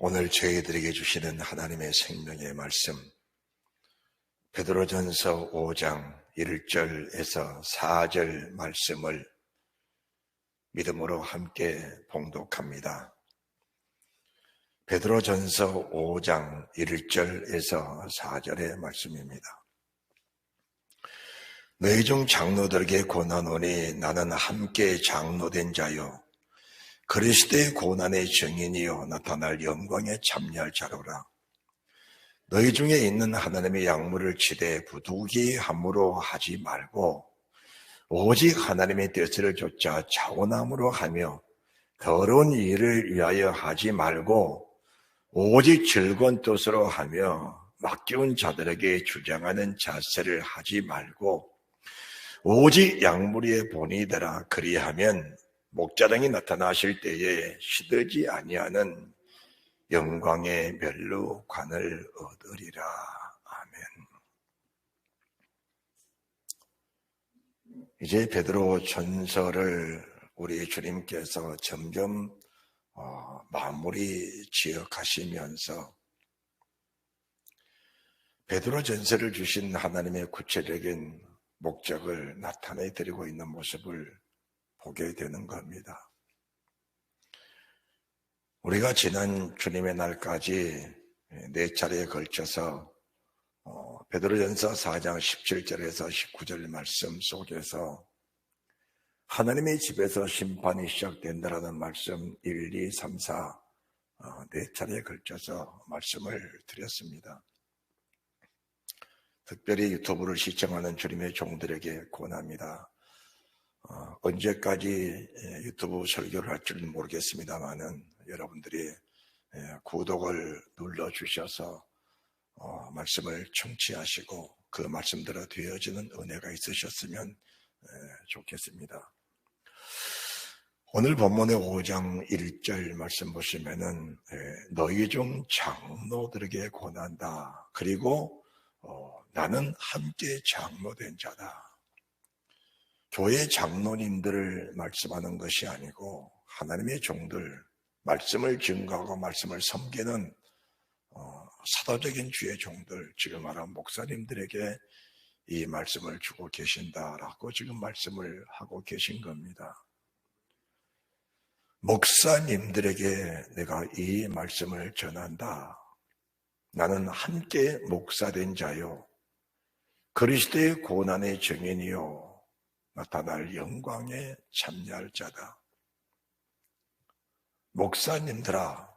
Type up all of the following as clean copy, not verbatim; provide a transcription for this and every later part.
오늘 저희들에게 주시는 하나님의 생명의 말씀, 베드로전서 5장 1절에서 4절 말씀을 믿음으로 함께 봉독합니다. 베드로전서 5장 1절에서 4절의 말씀입니다. 너희 중 장로들에게 권하노니 나는 함께 장로된 자요 그리스도의 고난의 증인이요 나타날 영광에 참여할 자로라. 너희 중에 있는 하나님의 약물을 치되 부득이 함으로 하지 말고 오직 하나님의 뜻을 좇아 자원함으로 하며 더러운 일을 위하여 하지 말고 오직 즐거운 뜻으로 하며 맡겨온 자들에게 주장하는 자세를 하지 말고 오직 약물의 본이되라. 그리하면 목자랑이 나타나실 때에 시들지 아니하는 영광의 멸루관을 얻으리라. 아멘. 이제 베드로 전서를 우리 주님께서 점점 마무리 지어 가시면서 베드로 전서를 주신 하나님의 구체적인 목적을 나타내 드리고 있는 모습을 보게 되는 겁니다. 우리가 지난 주님의 날까지 4차례에 걸쳐서 베드로전서 4장 17절에서 19절 말씀 속에서 하나님의 집에서 심판이 시작된다라는 말씀 1, 2, 3, 4 4차례에 걸쳐서 말씀을 드렸습니다. 특별히 유튜브를 시청하는 주님의 종들에게 권합니다. 언제까지 유튜브 설교를 할 줄은 모르겠습니다만은 여러분들이 구독을 눌러주셔서 말씀을 청취하시고 그 말씀대로 되어지는 은혜가 있으셨으면 좋겠습니다. 오늘 본문의 5장 1절 말씀 보시면은 너희 중 장로들에게 권한다. 그리고 나는 함께 장로된 자다. 교회 장로님들을 말씀하는 것이 아니고 하나님의 종들, 말씀을 증거하고 말씀을 섬기는 사도적인 주의 종들, 지금 말한 목사님들에게 이 말씀을 주고 계신다라고 지금 말씀을 하고 계신 겁니다. 목사님들에게 내가 이 말씀을 전한다. 나는 함께 목사된 자요 그리스도의 고난의 증인이요 나타날 영광에 참여할 자다. 목사님들아,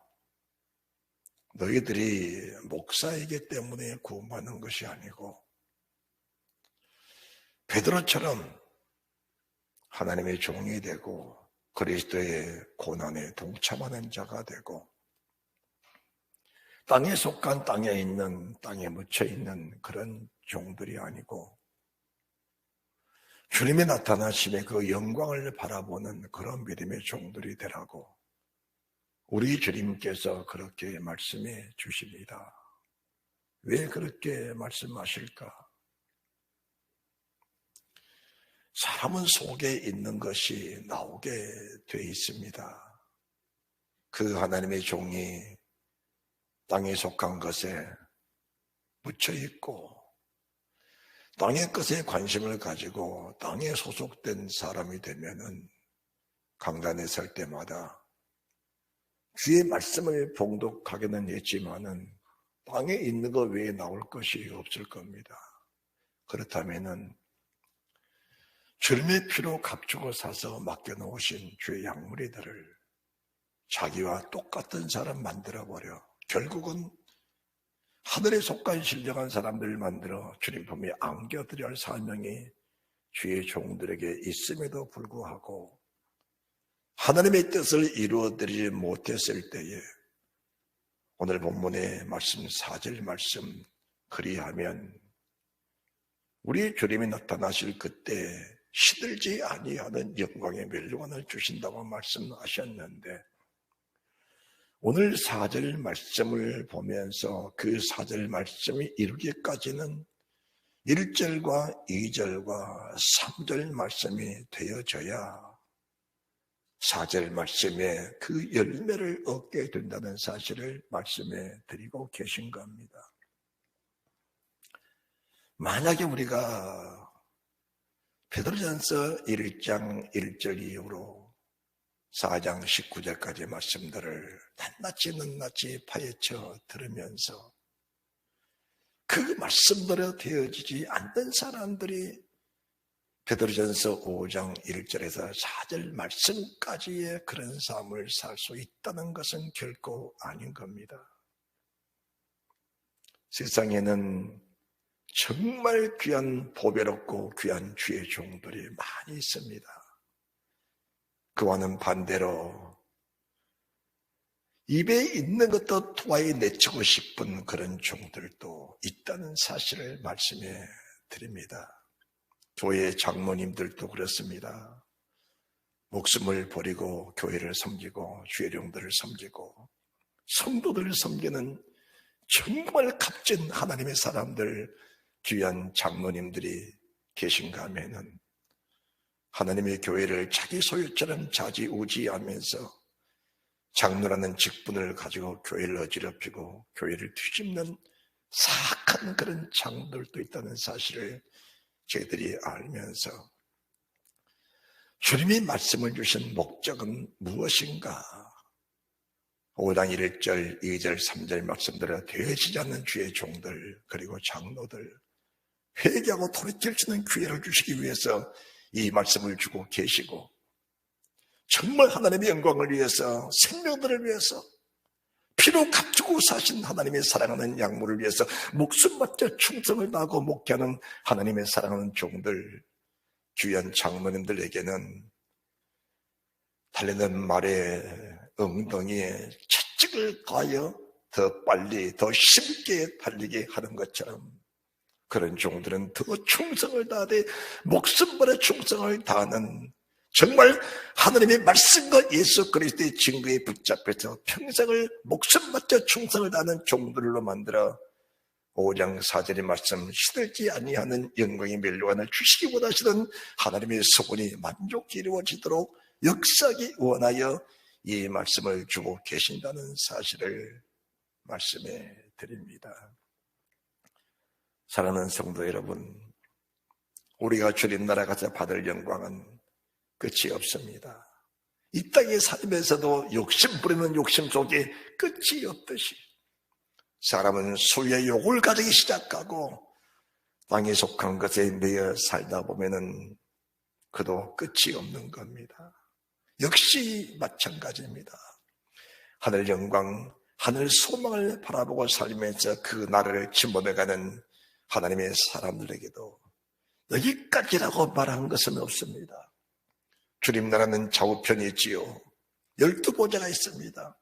너희들이 목사이기 때문에 구원받는 것이 아니고 베드로처럼 하나님의 종이 되고 그리스도의 고난에 동참하는 자가 되고 땅에 속한 땅에 묻혀있는 그런 종들이 아니고 주님의 나타나심의 그 영광을 바라보는 그런 믿음의 종들이 되라고 우리 주님께서 그렇게 말씀해 주십니다. 왜 그렇게 말씀하실까? 사람은 속에 있는 것이 나오게 돼 있습니다. 그 하나님의 종이 땅에 속한 것에 묻혀 있고 땅의 것에 관심을 가지고 땅에 소속된 사람이 되면은 강단에 설 때마다 주의 말씀을 봉독하기는 했지만은 땅에 있는 것 외에 나올 것이 없을 겁니다. 그렇다면은 주님의 피로 값주고 사서 맡겨놓으신 주의 약물이들을 자기와 똑같은 사람 만들어버려 결국은 하늘에 속한 신령한 사람들을 만들어 주님 품에 안겨드려야 할 사명이 주의 종들에게 있음에도 불구하고 하나님의 뜻을 이루어드리지 못했을 때에 오늘 본문의 말씀 4절 말씀 그리하면 우리 주님이 나타나실 그때 시들지 아니하는 영광의 멸류관을 주신다고 말씀하셨는데 오늘 4절 말씀을 보면서 그 4절 말씀이 이루기까지는 1절과 2절과 3절 말씀이 되어져야 4절 말씀에 그 열매를 얻게 된다는 사실을 말씀해 드리고 계신 겁니다. 만약에 우리가 베드로전서 1장 1절 이후로 4장 19절까지 말씀들을 낱낱이 파헤쳐 들으면서 그 말씀대로 되어지지 않는 사람들이 베드로전서 5장 1절에서 4절 말씀까지의 그런 삶을 살 수 있다는 것은 결코 아닌 겁니다. 세상에는 정말 귀한 보배롭고 귀한 주의 종들이 많이 있습니다. 그와는 반대로 입에 있는 것도 토하에 내치고 싶은 그런 종들도 있다는 사실을 말씀해 드립니다. 교회 장로님들도 그렇습니다. 목숨을 버리고 교회를 섬기고 주의 종들을 섬기고 성도들을 섬기는 정말 값진 하나님의 사람들, 귀한 장로님들이 계신가 하면은 하나님의 교회를 자기 소유처럼 좌지우지하면서 장로라는 직분을 가지고 교회를 어지럽히고 교회를 뒤집는 사악한 그런 장들도 있다는 사실을 저희들이 알면서 주님이 말씀을 주신 목적은 무엇인가? 5장 1절, 2절, 3절 말씀대로 되어지지 않는 주의 종들 그리고 장로들 회개하고 돌이킬 수 있는 기회를 주시기 위해서 이 말씀을 주고 계시고 정말 하나님의 영광을 위해서 생명들을 위해서 피로 값주고 사신 하나님의 사랑하는 양물을 위해서 목숨 바쳐 충성을 다하고 목회하는 하나님의 사랑하는 종들 귀한 장로님들에게는 달리는 말에 엉덩이에 채찍을 가하여 더 빨리 더 쉽게 달리게 하는 것처럼 그런 종들은 더 충성을 다하되 목숨 버려 충성을 다하는 정말 하나님의 말씀과 예수 그리스도의 증거에 붙잡혀서 평생을 목숨 바쳐 충성을 다하는 종들로 만들어 5장 4절의 말씀 시들지 아니하는 영광의 멸류관을 주시기 원하시는 하나님의 소원이 만족히 이루어지도록 역사하기 원하여 이 말씀을 주고 계신다는 사실을 말씀해 드립니다. 사랑하는 성도 여러분, 우리가 주님 나라 가서 받을 영광은 끝이 없습니다. 이 땅에 살면서도 욕심 부리는 욕심 속에 끝이 없듯이 사람은 수의 욕을 가지기 시작하고 땅에 속한 것에 매여 살다 보면은 그도 끝이 없는 겁니다. 역시 마찬가지입니다. 하늘 영광, 하늘 소망을 바라보고 살면서 그 나라를 침범해가는 하나님의 사람들에게도 여기까지라고 말한 것은 없습니다. 주님 나라는 좌우편이 있지요. 12보좌가 있습니다.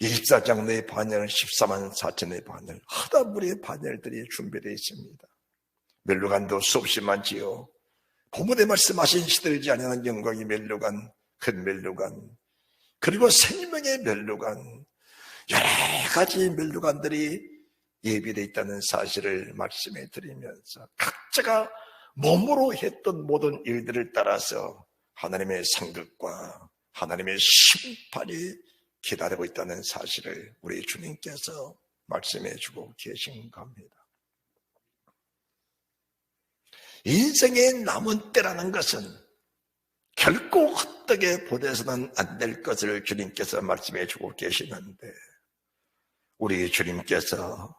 24장 내의 반열, 14만 4천의 반열, 하다물의 반열들이 준비되어 있습니다. 멸류관도 수없이 많지요. 본문에 말씀하신 시들지 아니하는 영광의 멸류관, 큰 멸류관, 그리고 생명의 멸류관, 여러 가지 멸류관들이 예비되어 있다는 사실을 말씀해 드리면서 각자가 몸으로 했던 모든 일들을 따라서 하나님의 상급과 하나님의 심판이 기다리고 있다는 사실을 우리 주님께서 말씀해 주고 계신 겁니다. 인생의 남은 때라는 것은 결코 헛되게 보내서는 안 될 것을 주님께서 말씀해 주고 계시는데 우리 주님께서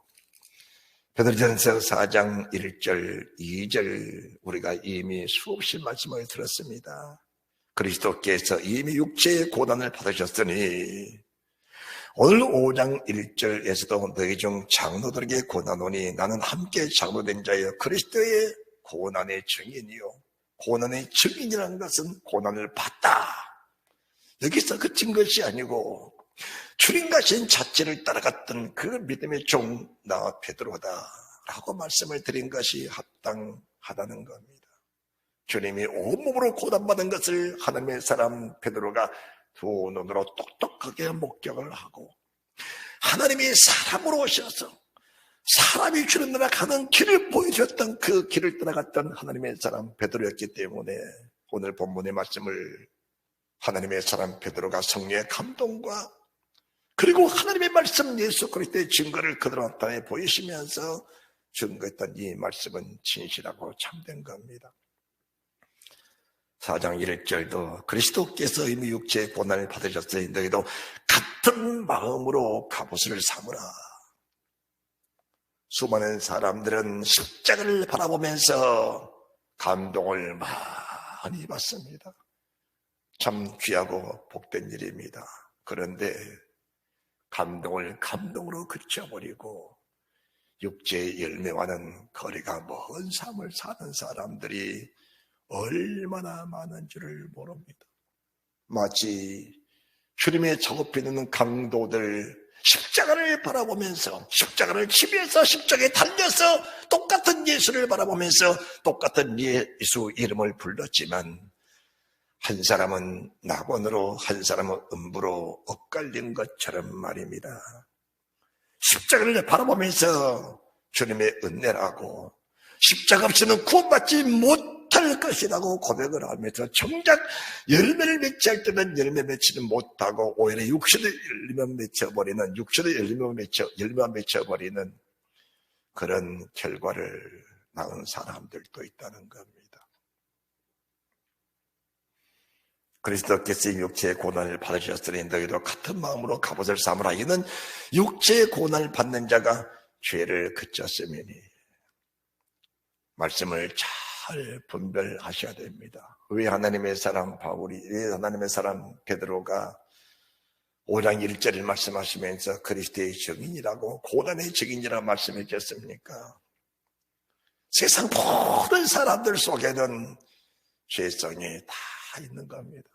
베드로전서 4장 1절, 2절 우리가 이미 수없이 말씀을 들었습니다. 그리스도께서 이미 육체의 고난을 받으셨으니 오늘 5장 1절에서도 너희 중 장로들에게 고난오니 나는 함께 장로된 자여 그리스도의 고난의 증인이요. 고난의 증인이라는 것은 고난을 받다. 여기서 그친 것이 아니고 주님 가신 자체를 따라갔던 그 믿음의 종 나 베드로다 라고 말씀을 드린 것이 합당하다는 겁니다. 주님이 온몸으로 고난받은 것을 하나님의 사람 베드로가 두 눈으로 똑똑하게 목격을 하고 하나님이 사람으로 오셔서 사람이 주는 나라 가는 길을 보여주셨던 그 길을 따라갔던 하나님의 사람 베드로였기 때문에 오늘 본문의 말씀을 하나님의 사람 베드로가 성령의 감동과 그리고 하나님의 말씀 예수 그리스도의 증거를 그들한테 나타내 보이시면서 증거했던 이 말씀은 진실하고 참된 겁니다. 4장 1절도 그리스도께서 이미 육체의 고난을 받으셨으니 너희도 같은 마음으로 갑옷을 삼으라. 수많은 사람들은 십자가를 바라보면서 감동을 많이 받습니다. 참 귀하고 복된 일입니다. 그런데 감동을 감동으로 그쳐버리고 육체의 열매와는 거리가 먼 삶을 사는 사람들이 얼마나 많은 줄을 모릅니다. 마치 주님의 작업해놓는 강도들 십자가를 바라보면서 십자가를 치면서 십자가에 달려서 똑같은 예수를 바라보면서 똑같은 예수 이름을 불렀지만 한 사람은 낙원으로 한 사람은 음부로 엇갈린 것처럼 말입니다. 십자가를 바라보면서 주님의 은혜라고 십자가 없이는 구원받지 못할 것이라고 고백을 하면서 정작 열매를 맺지 할 때는 열매 맺지는 못하고 오히려 육신의 열매만 맺혀버리는 육신의 열매만 맺혀버리는 그런 결과를 낳은 사람들도 있다는 겁니다. 그리스도께서 육체의 고난을 받으셨으니 너희도 같은 마음으로 갑옷을 삼으라. 이는 육체의 고난을 받는 자가 죄를 그쳤으니 말씀을 잘 분별하셔야 됩니다. 왜 하나님의 사람 바울이, 왜 하나님의 사람 베드로가 5장 1절을 말씀하시면서 그리스도의 증인이라고 고난의 증인이라고 말씀해 주셨습니까? 세상 모든 사람들 속에는 죄성이 다 있는 겁니다.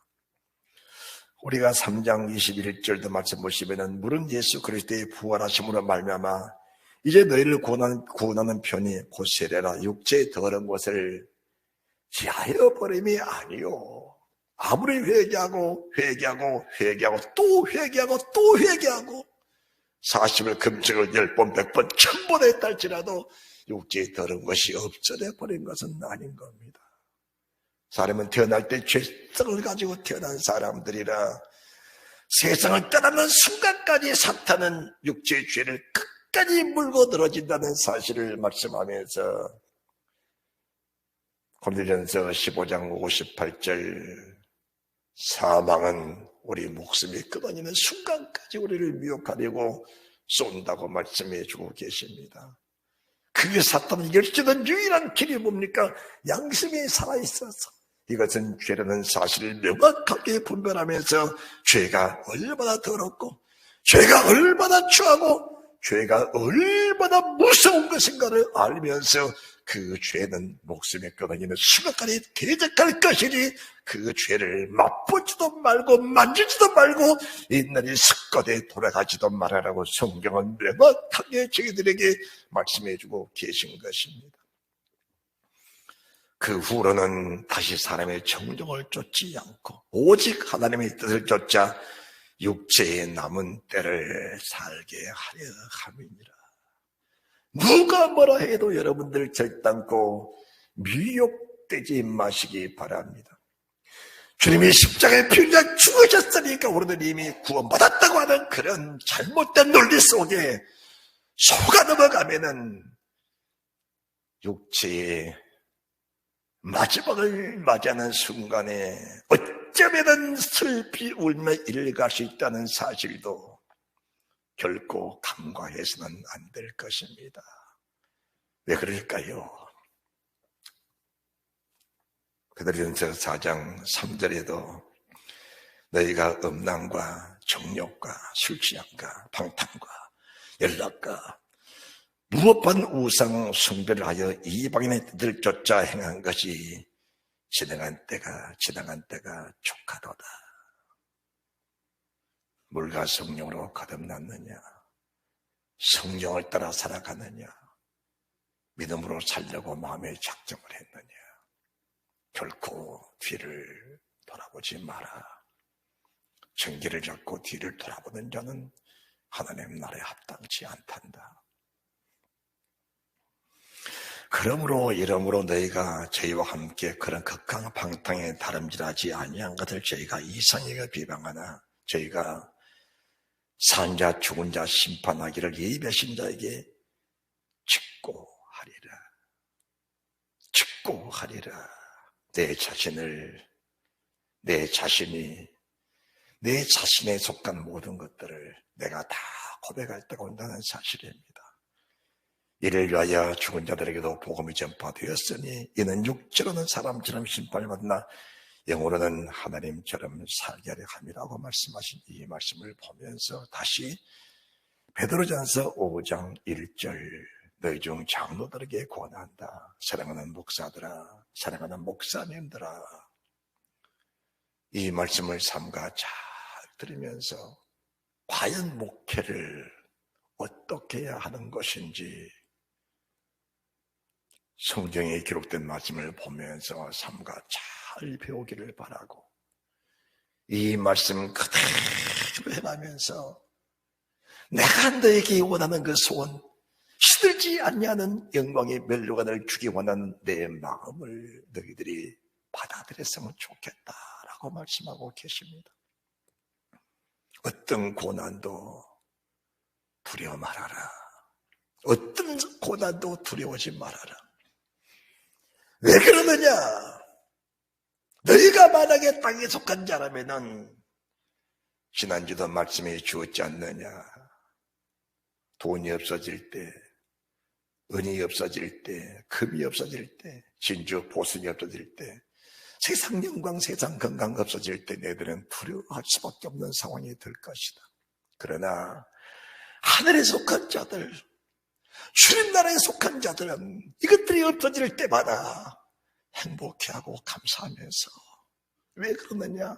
우리가 3장 21절도 말씀 보시면은 물은 예수 그리스도의 부활하심으로 말미암아 이제 너희를 구원하는 편이 곧 세례라 육체의 더러운 것을 지하여 버림이 아니요. 아무리 회개하고 또 회개하고 40을 금식을 10번 100번 1000번 했다 할지라도 육체의 더러운 것이 없어져 버린 것은 아닌 겁니다. 사람은 태어날 때 죄성을 가지고 태어난 사람들이라 세상을 떠나는 순간까지 사탄은 육체의 죄를 끝까지 물고 늘어진다는 사실을 말씀하면서 고린도전서 15장 58절 사망은 우리 목숨이 끊어지는 순간까지 우리를 미혹하려고 쏜다고 말씀해 주고 계십니다. 그게 사탄이 이길 수 있는 유일한 길이 뭡니까? 양심이 살아있어서 이것은 죄라는 사실을 명확하게 분별하면서 죄가 얼마나 더럽고 죄가 얼마나 추하고 죄가 얼마나 무서운 것인가를 알면서 그 죄는 목숨에 끊어지는 순간까지 대적할 것이니 그 죄를 맛보지도 말고 만지지도 말고 옛날에 습관에 돌아가지도 말아라고 성경은 명확하게 저희들에게 말씀해주고 계신 것입니다. 그 후로는 다시 사람의 정욕을 쫓지 않고 오직 하나님의 뜻을 쫓자 육체의 남은 때를 살게 하려 함이니라. 누가 뭐라 해도 여러분들 결단코 미혹되지 마시기 바랍니다. 주님이 십자가에 피흘려 죽으셨으니까 우리는 이미 구원받았다고 하는 그런 잘못된 논리 속에 속아 넘어가면은 육체의 마지막을 맞이하는 순간에 어쩌면은 슬피 울며 이를 갈 수 있다는 사실도 결코 간과해서는 안 될 것입니다. 왜 그럴까요? 고린도전서 4장 3절에도 너희가 음란과 정욕과 술취함과 방탕과 연락과 무법한 우상 숭배를 하여 이방인의 뜻을 쫓아 행한 것이 지나간 때가 족하도다. 물과 성령으로 거듭났느냐? 성령을 따라 살아가느냐? 믿음으로 살려고 마음에 작정을 했느냐? 결코 뒤를 돌아보지 마라. 정기를 잡고 뒤를 돌아보는 자는 하나님 나라에 합당치 않단다. 그러므로 이러므로 너희가 저희와 함께 그런 극강방탕에 다름질하지 아니한 것을 저희가 이상하게 비방하나 저희가 산 자 죽은 자 심판하기를 예비하신 자에게 직고하리라. 내 자신에 속한 모든 것들을 내가 다 고백할 때가 온다는 사실입니다. 이를 위하여 죽은 자들에게도 복음이 전파되었으니 이는 육체로는 사람처럼 심판을 받나 영으로는 하나님처럼 살게 하려 함이라고 말씀하신 이 말씀을 보면서 다시 베드로전서 5장 1절 너희 중 장로들에게 권한다. 사랑하는 목사들아, 사랑하는 목사님들아, 이 말씀을 삼가 잘 들으면서 과연 목회를 어떻게 해야 하는 것인지 성경에 기록된 말씀을 보면서 삼가 잘 배우기를 바라고 이 말씀 그대로 해가면서 내가 너에게 원하는 그 소원 시들지 않냐는 영광의 멸류관을 주기 원하는 내 마음을 너희들이 받아들였으면 좋겠다라고 말씀하고 계십니다. 어떤 고난도 두려워 말아라. 어떤 고난도 두려워하지 말아라. 왜 그러느냐? 너희가 만약에 땅에 속한 자라면은 지난주도 말씀해 주었지 않느냐? 돈이 없어질 때, 은이 없어질 때, 금이 없어질 때, 진주 보석이 없어질 때, 세상 영광, 세상 건강 없어질 때 너희들은 두려워할 수밖에 없는 상황이 될 것이다. 그러나 하늘에 속한 자들, 주님 나라에 속한 자들은 이것들이 없어질 때마다 행복해하고 감사하면서 왜 그러느냐?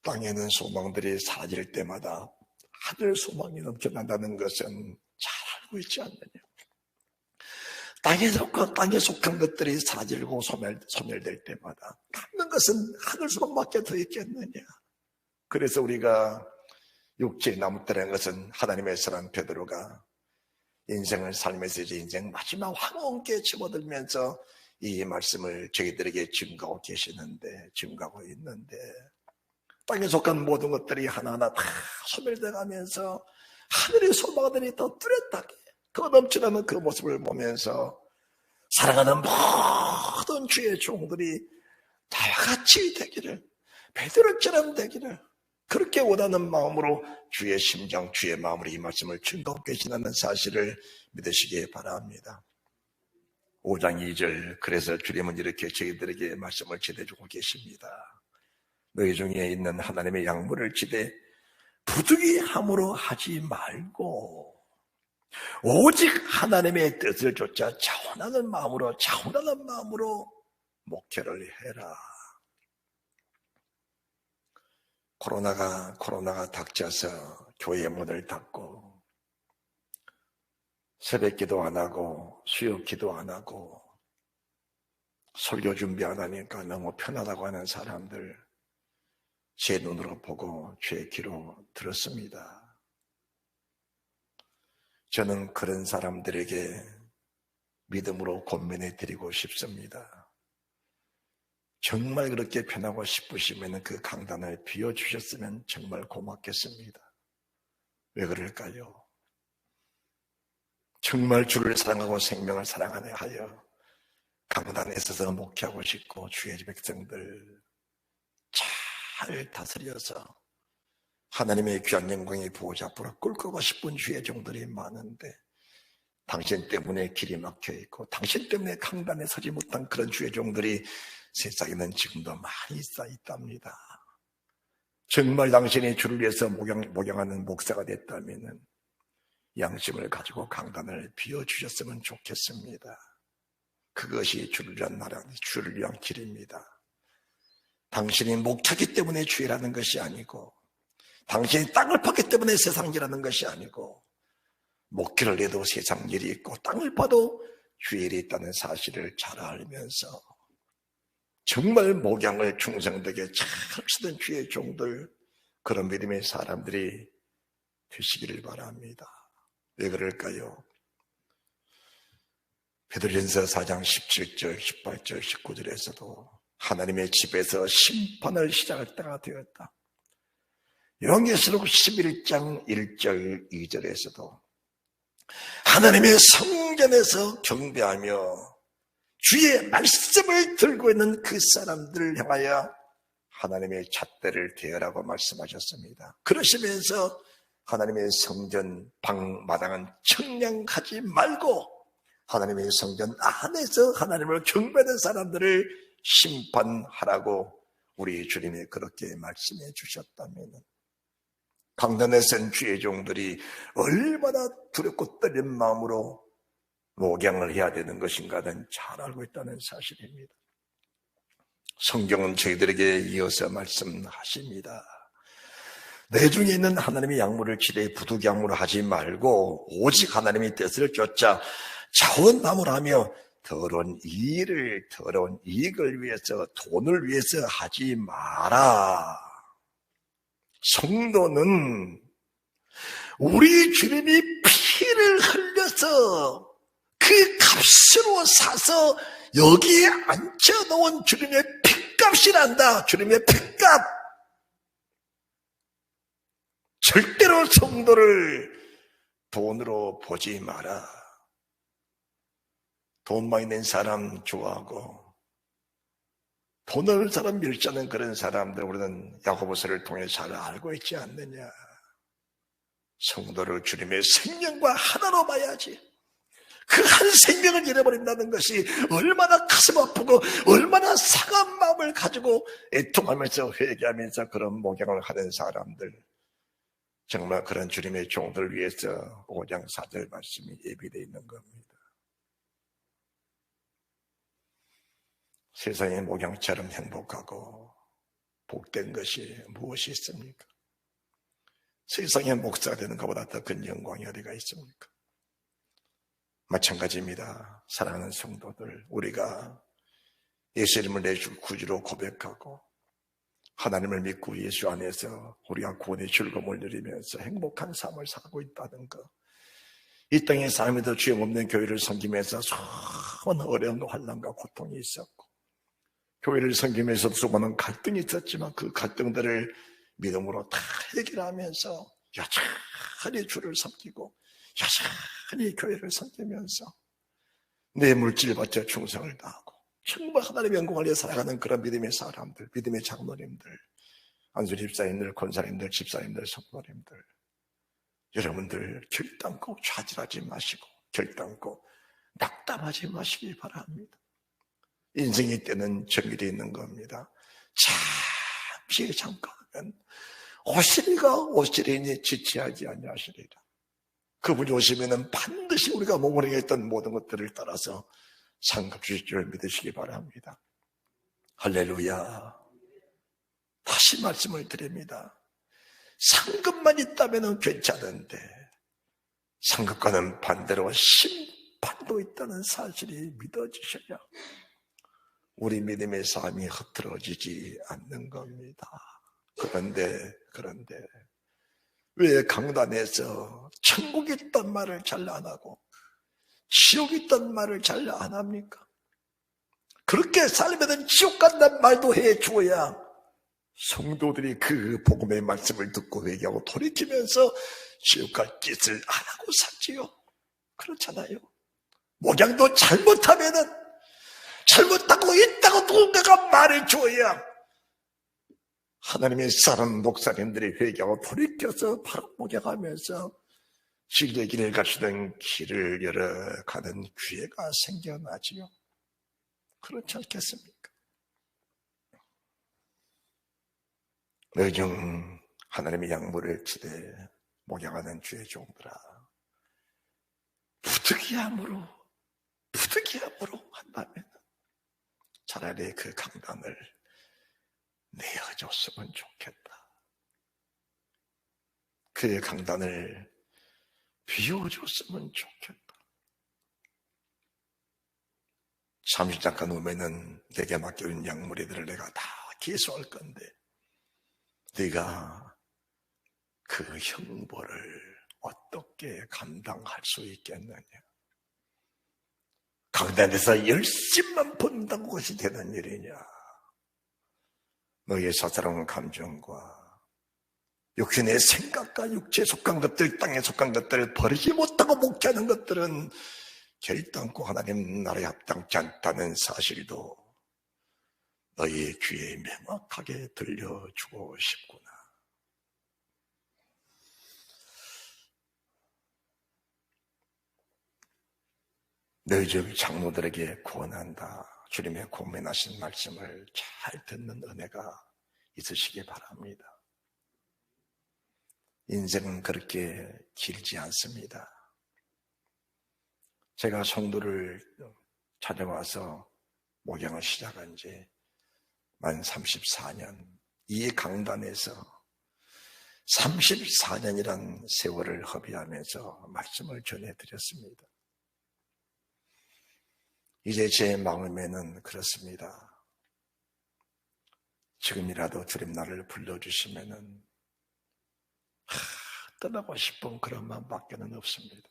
땅에는 소망들이 사라질 때마다 하늘 소망이 넘쳐난다는 것은 잘 알고 있지 않느냐? 땅에 속한 것들이 사라지고 소멸될 때마다 남는 것은 하늘 소망밖에 더 있겠느냐? 그래서 우리가 육체에 남았다는 것은 하나님의 사랑 베드로가 인생을 살면서 이제 인생 마지막 황혼기에 접어들면서 이 말씀을 저희들에게 증거하고 있는데 땅에 속한 모든 것들이 하나하나 다 소멸돼 가면서 하늘의 소망들이 더 뚜렷하게 더 넘쳐나는 그 모습을 보면서 사랑하는 모든 주의 종들이 다와 같이 되기를, 베드로처럼 되기를 그렇게 원하는 마음으로 주의 심정, 주의 마음으로 이 말씀을 증거하고 계시다는 사실을 믿으시기 바랍니다. 5장 2절 그래서 주님은 이렇게 저희들에게 말씀을 지대주고 계십니다. 너희 중에 있는 하나님의 양물을 지대 부득이함으로 하지 말고 오직 하나님의 뜻을 쫓아 자원하는 마음으로 목회를 해라. 코로나가 닥쳐서 교회 문을 닫고 새벽기도 안 하고 수요기도 안 하고 설교 준비 안 하니까 너무 편하다고 하는 사람들 제 눈으로 보고 제 귀로 들었습니다. 저는 그런 사람들에게 믿음으로 권면해 드리고 싶습니다. 정말 그렇게 편하고 싶으시면 그 강단을 비워주셨으면 정말 고맙겠습니다. 왜 그럴까요? 정말 주를 사랑하고 생명을 사랑하네 하여 강단에 있어서 목회하고 싶고 주의 백성들 잘 다스려서 하나님의 귀한 영광의 보호자 앞으로 꿀꺽하고 싶은 주의 종들이 많은데 당신 때문에 길이 막혀있고 당신 때문에 강단에 서지 못한 그런 주의 종들이 세상에는 지금도 많이 쌓여있답니다. 정말 당신이 주를 위해서 목양하는 목사가 됐다면 양심을 가지고 강단을 비워주셨으면 좋겠습니다. 그것이 주를 위한 나라, 주를 위한 길입니다. 당신이 목차기 때문에 주의라는 것이 아니고 당신이 땅을 팠기 때문에 세상 일하는 것이 아니고 목회를 해도 세상 일이 있고 땅을 파도 주의 일이 있다는 사실을 잘 알면서 정말 목양을 충성되게 잘 쓰던 주의 종들 그런 믿음의 사람들이 되시기를 바랍니다. 왜 그럴까요? 베드로전서 4장 17절, 18절, 19절에서도 하나님의 집에서 심판을 시작할 때가 되었다. 요한계시록 11장 1절, 2절에서도 하나님의 성전에서 경배하며 주의 말씀을 들고 있는 그 사람들을 향하여 하나님의 잣대를 대하라고 말씀하셨습니다. 그러시면서 하나님의 성전 방마당은 청량하지 말고 하나님의 성전 안에서 하나님을 경배하는 사람들을 심판하라고 우리 주님이 그렇게 말씀해 주셨다면 강단에 센 주의 종들이 얼마나 두렵고 떨린 마음으로 목양을 해야 되는 것인가는 잘 알고 있다는 사실입니다. 성경은 저희들에게 이어서 말씀하십니다. 내 중에 있는 하나님의 약물을 지레 부득약물을 하지 말고 오직 하나님의 뜻을 쫓아 자원나무라며 더러운 이익을 위해서 돈을 위해서 하지 마라. 성도는 우리 주님이 피를 흘려서 그 값으로 사서 여기에 앉혀놓은 주님의 핏값이란다. 주님의 핏값. 절대로 성도를 돈으로 보지 마라. 돈 많이 낸 사람 좋아하고 돈 없는 사람 멸시하는 그런 사람들 우리는 야고보서를 통해 잘 알고 있지 않느냐. 성도를 주님의 생명과 하나로 봐야지. 그 한 생명을 잃어버린다는 것이 얼마나 가슴 아프고 얼마나 상한 마음을 가지고 애통하면서 회개하면서 그런 목양을 하는 사람들, 정말 그런 주님의 종들을 위해서 5장 4절 말씀이 예비되어 있는 겁니다. 세상의 목양처럼 행복하고 복된 것이 무엇이 있습니까? 세상의 목사가 되는 것보다 더 큰 영광이 어디가 있습니까? 마찬가지입니다. 사랑하는 성도들, 우리가 예수 이름을 내 구주로 고백하고 하나님을 믿고 예수 안에서 우리가 구원의 즐거움을 누리면서 행복한 삶을 살고 있다는 것, 이 땅의 삶에도 죄 없는 교회를 섬기면서 수많은 어려움과 환난과 고통이 있었고 교회를 섬기면서 수많은 갈등이 있었지만 그 갈등들을 믿음으로 다 해결하면서 여전히 주를 섬기고 여전히 교회를 섬기면서 내 물질 바쳐 충성을 다하고 정말 하나님의 영광을 위해 살아가는 그런 믿음의 사람들, 믿음의 장로님들, 안수 집사님들, 권사님들, 집사님들, 성도님들, 여러분들 결단코 좌절하지 마시고 결단코 낙담하지 마시기 바랍니다. 인생의 때는 정해져 있는 겁니다. 잠시 잠깐은 오시리가 오시리니 지체하지 아니하시리라. 그분이 오시면은 반드시 우리가 몸으로 했던 모든 것들을 따라서 상급 주실 줄 믿으시기 바랍니다. 할렐루야. 다시 말씀을 드립니다. 상급만 있다면 괜찮은데 상급과는 반대로 심판도 있다는 사실이 믿어지셔야 우리 믿음의 삶이 흐트러지지 않는 겁니다. 그런데 왜 강단에서 천국이 있단 말을 잘 안 하고 지옥이 있단 말을 잘 안 합니까? 그렇게 살면은 지옥 간다는 말도 해줘야 성도들이 그 복음의 말씀을 듣고 회개하고 돌이키면서 지옥 갈 짓을 안 하고 살지요. 그렇잖아요. 목양도 잘못하면은 잘못하고 있다고 누군가가 말해줘야 하나님의 사람 목사님들이 회개하고 돌이켜서 바로 목양하면서 진리의 길을 가시던 길을 열어가는 기회가 생겨나지요. 그렇지 않겠습니까? 너희중 하나님의 약물을 치되 목양하는 주의 종들아, 부득이함으로 한다면 차라리 그 강단을 내어줬으면 좋겠다. 그의 강단을 비워줬으면 좋겠다. 잠시 잠깐 오면은 내게 맡겨진 약물이들을 내가 다 기소할 건데 네가 그 형벌을 어떻게 감당할 수 있겠느냐? 강단에서 열심만 본다고 것이 되는 일이냐? 너희의 사사로운 감정과 육신의 생각과 육체에 속한 것들, 땅에 속한 것들을 버리지 못하고 목회하는 것들은 결단코 하나님 나라에 합당치 않다는 사실도 너희의 귀에 명확하게 들려주고 싶구나. 너희 집 장로들에게 권한다. 주님의 고민하신 말씀을 잘 듣는 은혜가 있으시기 바랍니다. 인생은 그렇게 길지 않습니다. 제가 성도를 찾아와서 목양을 시작한 지 만 34년, 이 강단에서 34년이란 세월을 허비하면서 말씀을 전해드렸습니다. 이제 제 마음에는 그렇습니다. 지금이라도 주님 나를 불러주시면은 떠나고 싶은 그런 마음밖에는 없습니다.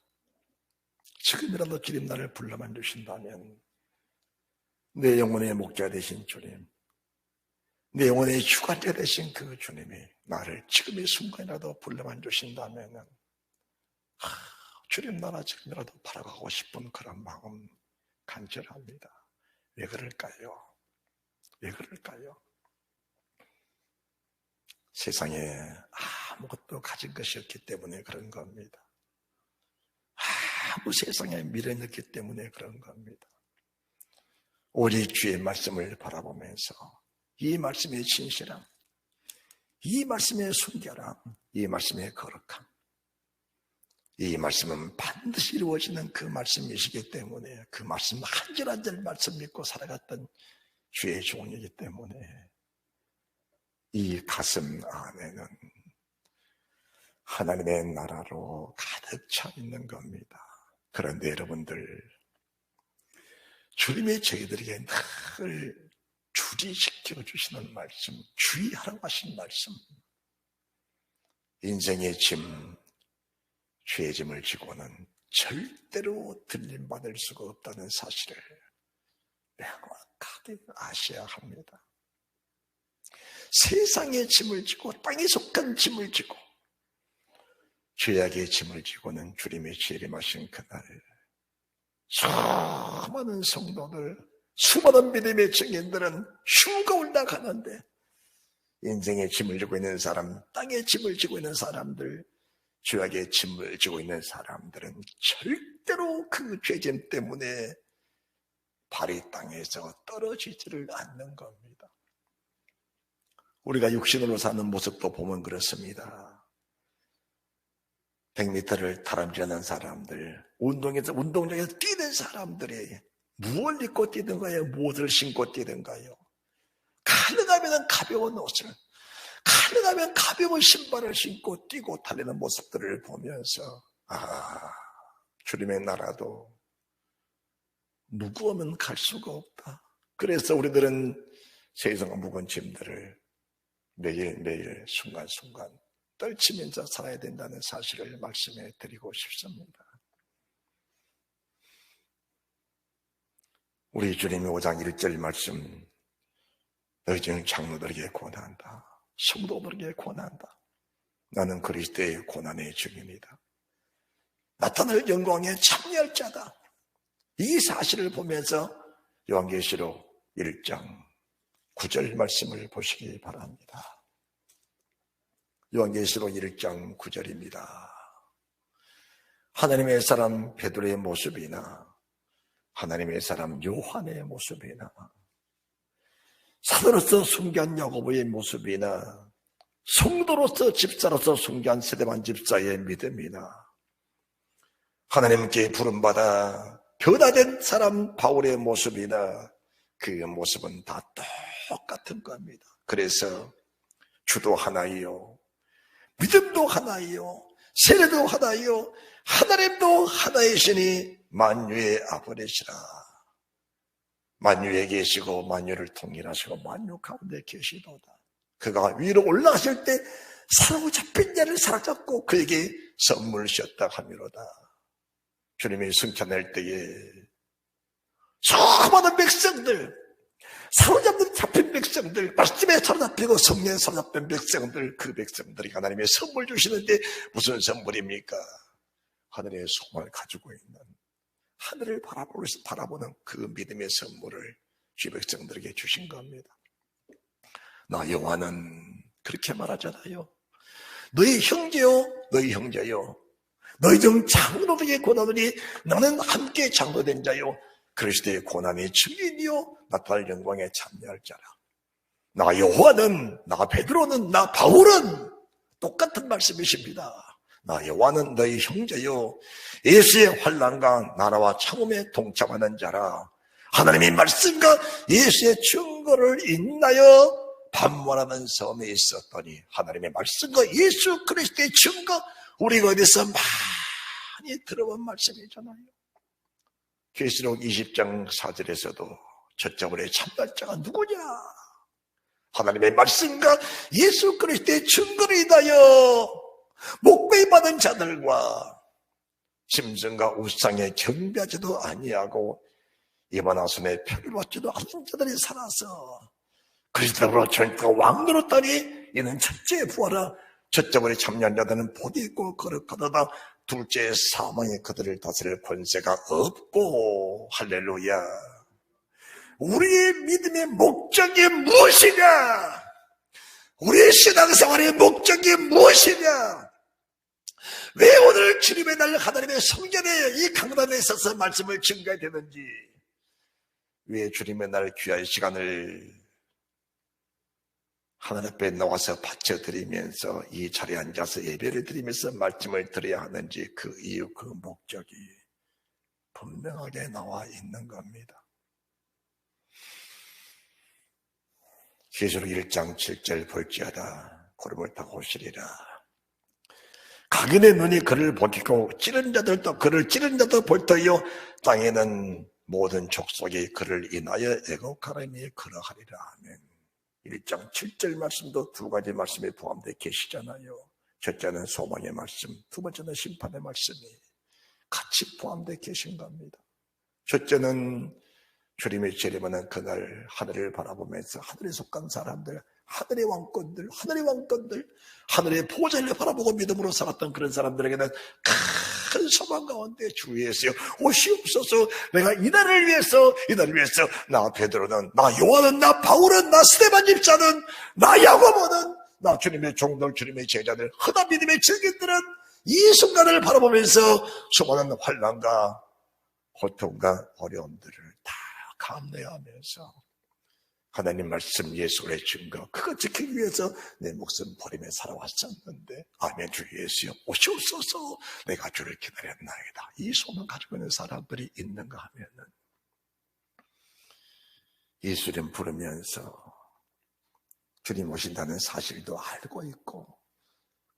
지금이라도 주님 나를 불러만 주신다면 내 영혼의 목자 되신 주님, 내 영혼의 휴가자 되신 그 주님이 나를 지금의 순간이라도 불러만 주신다면은 주님 나라 지금이라도 바라가고 싶은 그런 마음 간절합니다. 왜 그럴까요? 왜 그럴까요? 세상에 아무것도 가진 것이 없기 때문에 그런 겁니다. 아무 세상에 미련이 없기 때문에 그런 겁니다. 오직 주의 말씀을 바라보면서 이 말씀의 진실함, 이 말씀의 순결함, 이 말씀의 거룩함, 이 말씀은 반드시 이루어지는 그 말씀이시기 때문에 그 말씀 한 절 한 절 말씀 믿고 살아갔던 주의 종이기 때문에 이 가슴 안에는 하나님의 나라로 가득 차 있는 겁니다. 그런데 여러분들, 주님이 저희들에게 늘 주리시켜 주시는 말씀, 주의하라고 하신 말씀, 인생의 짐, 죄의 짐을 지고는 절대로 들림받을 수가 없다는 사실을 명확하게 아셔야 합니다. 세상의 짐을 지고 땅에 속한 짐을 지고 죄악의 짐을 지고는 주님의 재림하신 그날 수많은 성도들, 수많은 믿음의 증인들은 휴가 올라가는데 인생의 짐을 지고 있는 사람, 땅의 짐을 지고 있는 사람들, 죄악의 짐을 지고 있는 사람들은 절대로 그 죄짐 때문에 발이 땅에서 떨어지지를 않는 겁니다. 우리가 육신으로 사는 모습도 보면 그렇습니다. 100m를 다람쥐하는 사람들, 운동장에서 뛰는 사람들이 무엇을 입고 뛰든가요? 무엇을 신고 뛰든가요? 가능하면 가벼운 옷을, 가능하면 가벼운 신발을 신고 뛰고 달리는 모습들을 보면서 주님의 나라도 무거우면 갈 수가 없다. 그래서 우리들은 세상 무거운 짐들을 매일매일 순간순간 떨치면서 살아야 된다는 사실을 말씀해 드리고 싶습니다. 우리 주님의 5장 1절 말씀, 너희 중 장로들에게 권한다. 성도들에게 권한다. 나는 그리스도의 고난의 증인이다. 나타날 영광에 참여할 자다. 이 사실을 보면서 요한계시록 1장 9절 말씀을 보시기 바랍니다. 요한계시록 1장 9절입니다. 하나님의 사람 베드로의 모습이나 하나님의 사람 요한의 모습이나 사도로서 순교한 야고보의 모습이나 성도로서 집사로서 순교한 스데반 집사의 믿음이나 하나님께 부름받아 변화된 사람 바울의 모습이나 그 모습은 다 똑같은 겁니다. 그래서 주도 하나이요, 믿음도 하나이요, 세례도 하나이요, 하나님도 하나이시니 만유의 아버지시라. 만유에 계시고 만유를 통일하시고 만유 가운데 계시도다. 그가 위로 올라가실 때 사로잡힌 자를 사로잡고 그에게 선물을 주셨다 하미로다. 주님이 승천할 때에 수많은 백성들, 사로잡는 잡힌 백성들, 말씀에 사로잡히고 성령에 사로잡힌 백성들, 그 백성들이 하나님의 선물 주시는데 무슨 선물입니까? 하늘의 소망을 가지고 있는, 하늘을 바라보는 그 믿음의 선물을 주 백성들에게 주신 겁니다. 나 여호와는 그렇게 말하잖아요. 너희 형제요, 너희 형제요, 너희 중 장로들에게 고난하니 나는 함께 장로된 자요, 그리스도의 고난의 증인이요 나타날 영광에 참여할 자라. 나 여호와는, 나 베드로는, 나 바울은 똑같은 말씀이십니다. 나 여호와는 너희 형제요, 예수의 환난과 나라와 참음에 동참하는 자라. 하나님의 말씀과 예수의 증거를 인하여 반문하는 섬에 있었더니, 하나님의 말씀과 예수 그리스도의 증거, 우리가 어디서 많이 들어본 말씀이잖아요. 계시록 20장 4절에서도 저자물의 참날자가 누구냐? 하나님의 말씀과 예수 그리스도의 증거를 인하여 목베이 받은 자들과 짐승과 우상에 경배하지도 아니하고 이만하숨에 표를 받지도 않은 자들이 살아서 그리스도로 전과 왕노릇하니 이는 첫째 부활하 저자물에 참여한 자들은 복이 있고 거룩하도다. 둘째 사망의 그들을 다스릴 권세가 없고. 할렐루야. 우리의 믿음의 목적이 무엇이냐? 우리의 신앙생활의 목적이 무엇이냐? 왜 오늘 주님의 날 하나님의 성전에 이 강단에 있어서 말씀을 증거해야 되는지, 왜 주님의 날 귀한 시간을 하나님 앞에 나와서 바쳐드리면서 이 자리에 앉아서 예배를 드리면서 말씀을 드려야 하는지, 그 이유, 그 목적이 분명하게 나와 있는 겁니다. 계시록 1장 7절 볼지어다 구름을 타고 오시리라. 각인의 눈이 그를 보기고 찌른 자들도 그를 찌른 자도 볼 터이요 땅에는 모든 족속이 그를 인하여 애곡하리니 그러하리라. 아멘. 1장 7절 말씀도 두 가지 말씀이 포함되어 계시잖아요. 첫째는 소망의 말씀, 두 번째는 심판의 말씀이 같이 포함되어 계신 겁니다. 첫째는 주님의 재림하는 그날 하늘을 바라보면서 하늘에 속한 사람들, 하늘의 왕권들, 하늘의 보좌를 바라보고 믿음으로 살았던 그런 사람들에게는 큰 소망 가운데 주 예수여 오시옵소서. 내가 이날을 위해서 나 베드로는, 나 요한은, 나 바울은, 나 스데반 집사는, 나 야고보는, 나 주님의 종들, 주님의 제자들, 흔한 믿음의 증인들은 이 순간을 바라보면서 수많은 환난과 고통과 어려움들을 다 감내하면서 하나님 말씀, 예수의 증거, 그거 지키기 위해서 내 목숨 버리며 살아왔었는데, 아멘, 주 예수여 오시옵소서. 내가 주를 기다렸나이다. 이 소망 가지고 있는 사람들이 있는가 하면은, 예수님 부르면서 주님 오신다는 사실도 알고 있고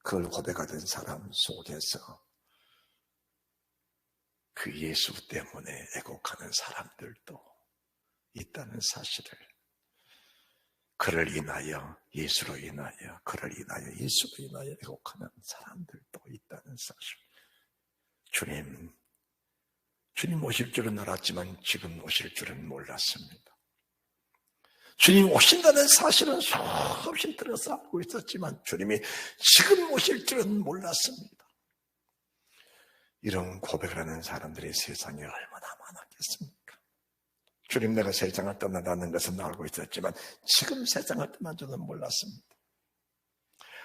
그걸 고백하던 사람 속에서 그 예수 때문에 애곡하는 사람들도 있다는 사실을, 그를 인하여, 예수로 인하여, 그를 인하여, 예수로 인하여 애곡하는 사람들도 있다는 사실. 주님 오실 줄은 알았지만 지금 오실 줄은 몰랐습니다. 주님 오신다는 사실은 수없이 들어서 알고 있었지만 주님이 지금 오실 줄은 몰랐습니다. 이런 고백을 하는 사람들이 세상에 얼마나 많았겠습니까? 주님, 내가 세상을 떠난다는 것은 알고 있었지만 지금 세상을 떠난 줄은 몰랐습니다.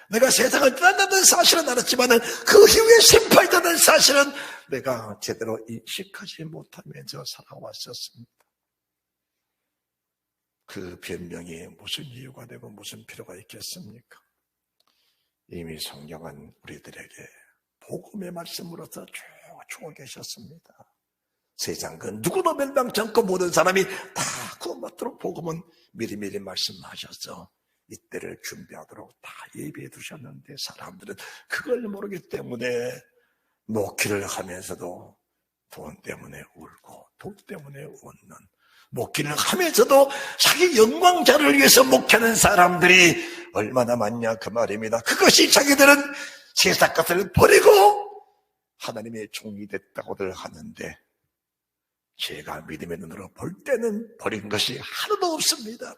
내가 세상을 떠난다는 사실은 알았지만 그 이후에 심판이 있다는 사실은 내가 제대로 인식하지 못하면서 살아왔었습니다. 그 변명이 무슨 이유가 되고 무슨 필요가 있겠습니까? 이미 성경은 우리들에게 복음의 말씀으로서 쭉 주고 계셨습니다. 세상 그 누구도 멸망치 않고 모든 사람이 다 구원받도록 복음은 미리미리 말씀하셔서 이때를 준비하도록 다 예비해 두셨는데, 사람들은 그걸 모르기 때문에 목회를 하면서도 돈 때문에 울고 돈 때문에 웃는, 목회를 하면서도 자기 영광자를 위해서 목회하는 사람들이 얼마나 많냐 그 말입니다. 그것이 자기들은 세상 것을 버리고 하나님의 종이 됐다고들 하는데, 제가 믿음의 눈으로 볼 때는 버린 것이 하나도 없습니다.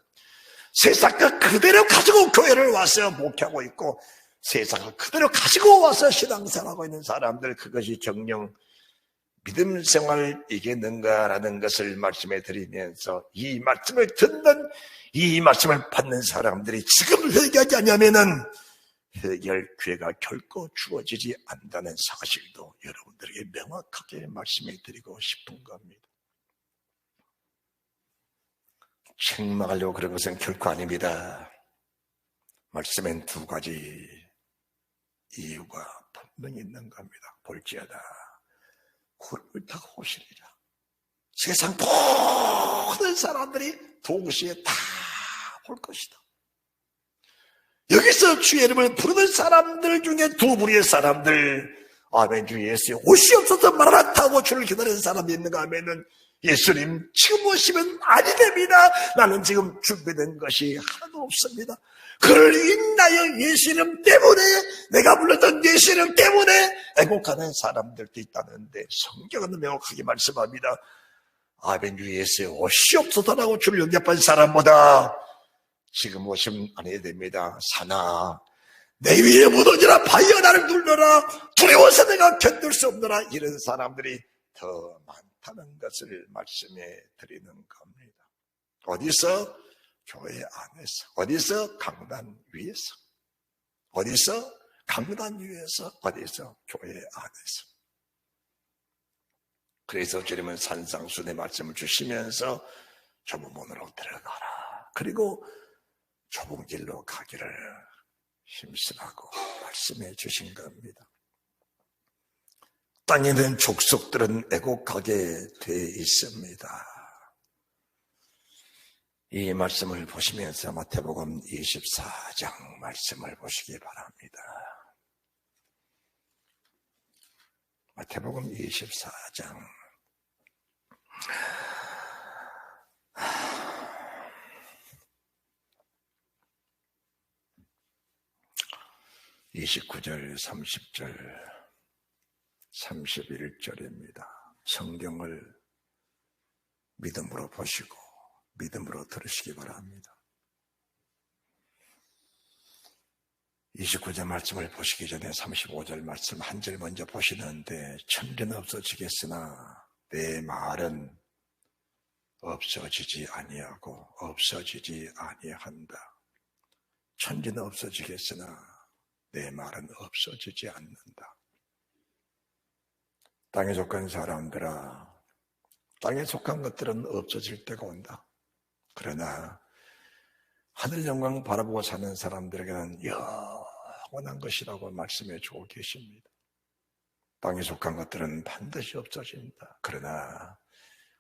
세상과 그대로 가지고 교회를 와서 목회하고 있고 세상을 그대로 가지고 와서 신앙생활하고 있는 사람들, 그것이 정녕 믿음 생활을 이기는가라는 것을 말씀해 드리면서, 이 말씀을 듣는, 이 말씀을 받는 사람들이 지금 회개하지 않으면은 해결 기회가 결코 주어지지 않는다는 사실도 여러분들에게 명확하게 말씀해 드리고 싶은 겁니다. 책망하려고 그런 것은 결코 아닙니다. 말씀엔 두 가지 이유가 분명히 있는 겁니다. 볼지어다 구름을 타고 오시리라. 세상 모든 사람들이 동시에 다 올 것이다. 여기서 주의 이름을 부르는 사람들 중에 두 부류의 사람들, 아멘 주 예수여 오시옵소서 마라나타고 주를 기다리는 사람이 있는가 하면은, 예수님 지금 오시면 아니 됩니다. 나는 지금 준비된 것이 하나도 없습니다. 그를 인하여 예수 이름 때문에, 내가 불렀던 예수 이름 때문에 애곡하는 사람들도 있다는데, 성경은 명확하게 말씀합니다. 아멘 주 예수여 오시옵소서라고 주를 영접한 사람보다 지금 오시면 안 해야 됩니다. 사나 내 위에 무너지라, 바위여 나를 눌러라, 두려워서 내가 견딜 수 없노라, 이런 사람들이 더 많다는 것을 말씀해 드리는 겁니다. 어디서? 교회 안에서. 어디서? 강단 위에서. 어디서? 강단 위에서. 어디서? 교회 안에서. 그래서 주님은 산상수훈의 말씀을 주시면서 좁은 문으로 들어가라, 그리고 좁은 길로 가기를 힘쓰라고 말씀해 주신 겁니다. 땅에 있는 족속들은 애곡하게 돼 있습니다. 이 말씀을 보시면서 마태복음 24장 말씀을 보시기 바랍니다. 마태복음 24장 29절, 30절, 31절입니다. 성경을 믿음으로 보시고 믿음으로 들으시기 바랍니다. 29절 말씀을 보시기 전에 35절 말씀 한 절 먼저 보시는데, 천리는 없어지겠으나 내 말은 없어지지 아니하고 없어지지 아니한다. 천리는 없어지겠으나 내 말은 없어지지 않는다. 땅에 속한 사람들아, 땅에 속한 것들은 없어질 때가 온다. 그러나 하늘 영광 바라보고 사는 사람들에게는 영원한 것이라고 말씀해 주고 계십니다. 땅에 속한 것들은 반드시 없어진다. 그러나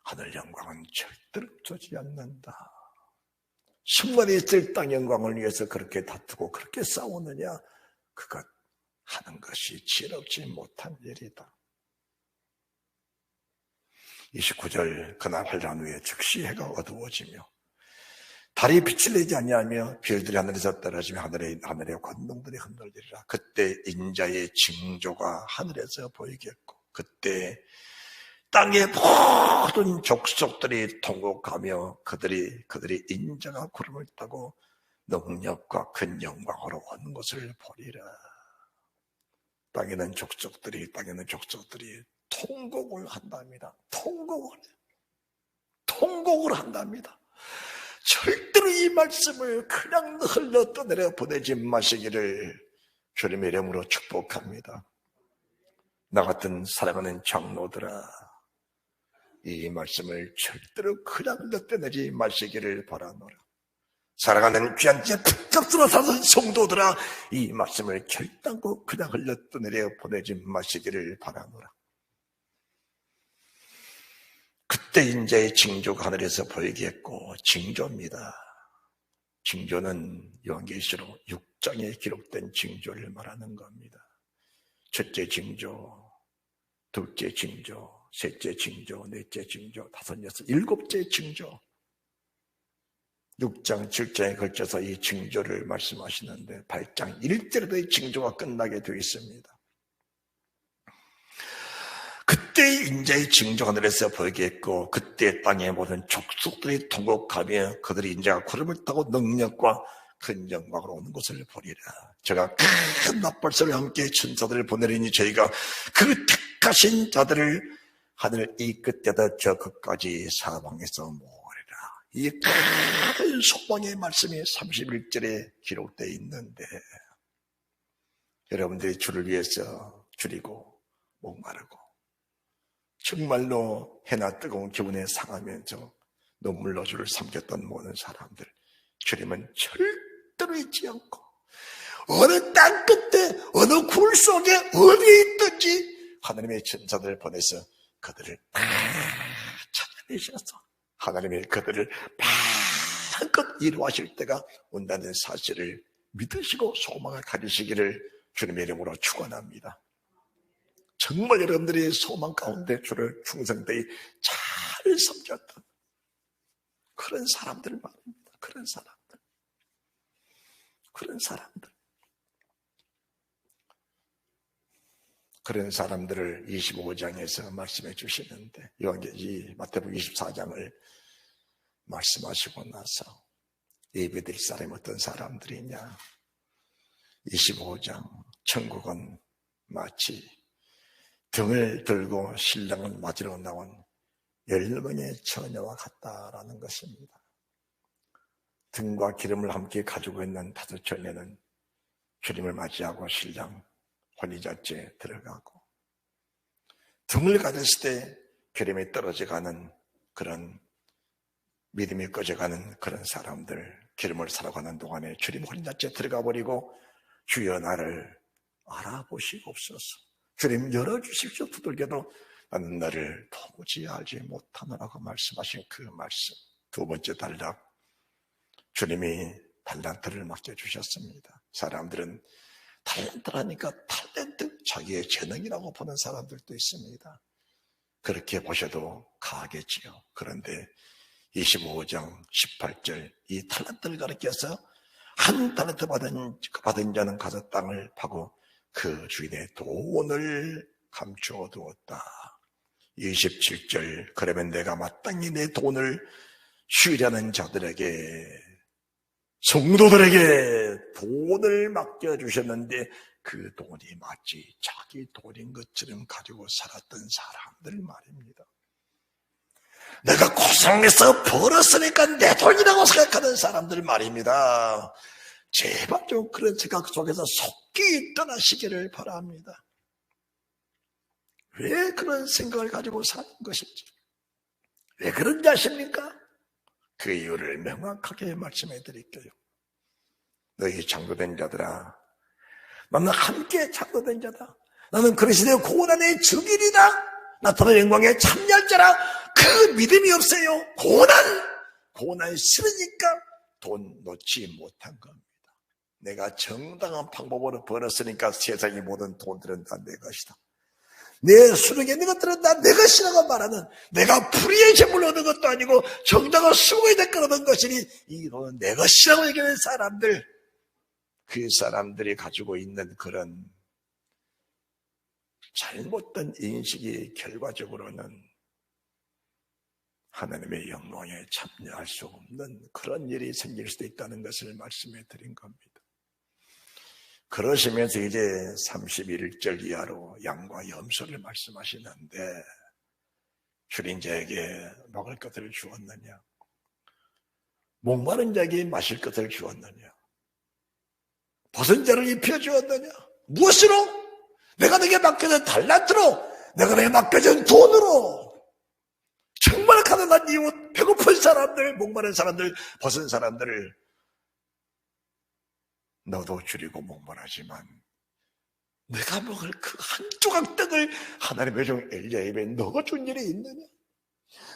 하늘 영광은 절대로 없어지지 않는다. 천만에 있을 땅 영광을 위해서 그렇게 다투고 그렇게 싸우느냐? 그것 하는 것이 지혜롭지 못한 일이다. 29절, 그날 환란 후에 즉시 해가 어두워지며 달이 빛을 내지 아니하며 별들이 하늘에서 떨어지며 하늘의 권능들이 흔들리리라. 그때 인자의 징조가 하늘에서 보이겠고, 그때 땅의 모든 족속들이 통곡하며 그들이 인자가 구름을 타고 능력과 큰 영광으로 온 것을 보리라. 땅에는 족속들이 통곡을 한답니다. 통곡을 한답니다. 절대로 이 말씀을 그냥 흘러 떠내려 보내지 마시기를 주님의 이름으로 축복합니다. 나 같은 사랑하는 장로들아, 이 말씀을 절대로 그냥 흘러 떠내지 마시기를 바라노라. 사랑하는 귀한 특격스러워 사는 성도들아, 이 말씀을 결단코 그냥 흘러 떠내려 보내지 마시기를 바라노라. 그때 인자의 징조가 하늘에서 보이겠고, 징조입니다. 징조는 요한계시록 6장에 기록된 징조를 말하는 겁니다. 첫째 징조, 둘째 징조, 셋째 징조, 넷째 징조, 다섯, 여섯, 일곱째 징조. 6장, 7장에 걸쳐서 이 징조를 말씀하시는데 8장 1절에도 이 징조가 끝나게 되어 있습니다. 그때 그때의 인자의 징조 하늘에서 보이게 했고 그때 땅의 모든 족속들이 통곡하며 그들이 인자가 구름을 타고 능력과 큰 영광으로 오는 것을 보리라. 제가 큰 납벌소리와 함께 천사들을 보내리니 저희가 그 택하신 자들을 하늘 이 끝에다 저 끝까지 사방에서 모으리라. 이 큰 소망의 말씀이 31절에 기록되어 있는데 여러분들이 주를 위해서 줄이고 목마르고 정말로 해나 뜨거운 기분에 상하면서 눈물로 주를 삼켰던 모든 사람들 주님은 절대로 잊지 않고 어느 땅 끝에 어느 굴 속에 어디에 있든지 하나님의 천사들을 보내서 그들을 다 찾아내셔서 하나님의 그들을 마음껏 이루하실 때가 온다는 사실을 믿으시고 소망을 가지시기를 주님의 이름으로 축원합니다. 정말 여러분들이 소망 가운데 주를 충성되이 잘 섬겼던 그런 사람들 말입니다. 그런 사람들을 25장에서 말씀해 주시는데 이 마태복음 24장을 말씀하시고 나서 예배드릴 사람이 어떤 사람들이냐. 25장 천국은 마치 등을 들고 신랑을 맞으러 나온 10명의 처녀와 같다라는 것입니다. 등과 기름을 함께 가지고 있는 5 처녀는 주님을 맞이하고 신랑 혼인잔치에 들어가고 등을 가졌을 때 기름이 떨어져가는 그런 믿음이 꺼져가는 그런 사람들 기름을 사러 가는 동안에 주님 혼인잔치에 들어가 버리고 주여 나를 알아보시옵소서. 주님 열어주십시오. 두들겨도 나는 너를 도무지 알지 못하노라고 말씀하신 그 말씀. 2번째 단락 주님이 달란트를 맡겨주셨습니다. 사람들은 달란트라니까 탤런트 자기의 재능이라고 보는 사람들도 있습니다. 그렇게 보셔도 가겠지요. 그런데 25장 18절 이 달란트를 가리켜서 한 달란트 받은 자는 가서 땅을 파고 그 주인의 돈을 감추어 두었다. 27절 그러면 내가 마땅히 내 돈을 쉬려는 자들에게 성도들에게 돈을 맡겨주셨는데 그 돈이 마치 자기 돈인 것처럼 가지고 살았던 사람들 말입니다. 내가 고생해서 벌었으니까 내 돈이라고 생각하는 사람들 말입니다. 제발 좀 그런 생각 속에서 속기 떠나시기를 바랍니다. 왜 그런 생각을 가지고 사는 것인지, 왜 그런지 아십니까? 그 이유를 명확하게 말씀해 드릴게요. 너희 장로된 자들아, 나는 함께 장로된 자다. 나는 그리스도의 고난의 증인이다. 나타난 영광에 참여할 자라. 그 믿음이 없어요. 고난 싫으니까 돈 놓지 못한 겁니다. 내가 정당한 방법으로 벌었으니까 세상의 모든 돈들은 다 내 것이다. 내 수령에 있는 것들은 다 내 것이라고 말하는, 내가 불의의 재물을 얻은 것도 아니고 정당한 수고에 대가 얻은 것이니 이 돈은 내 것이라고 얘기하는 사람들, 그 사람들이 가지고 있는 그런 잘못된 인식이 결과적으로는 하나님의 영광에 참여할 수 없는 그런 일이 생길 수도 있다는 것을 말씀해 드린 겁니다. 그러시면서 이제 31절 이하로 양과 염소를 말씀하시는데 줄인 자에게 먹을 것을 주었느냐? 목마른 자에게 마실 것을 주었느냐? 벗은 자를 입혀주었느냐? 무엇으로? 내가 내게 맡겨진 달란트로, 내가 내게 맡겨진 돈으로. 정말 가난한 이웃, 배고픈 사람들, 목마른 사람들, 벗은 사람들을 너도 줄이고 목마르지만 내가 먹을 그 한 조각 떡을 하나님의 종 엘리야 입에 넣어준 일이 있느냐?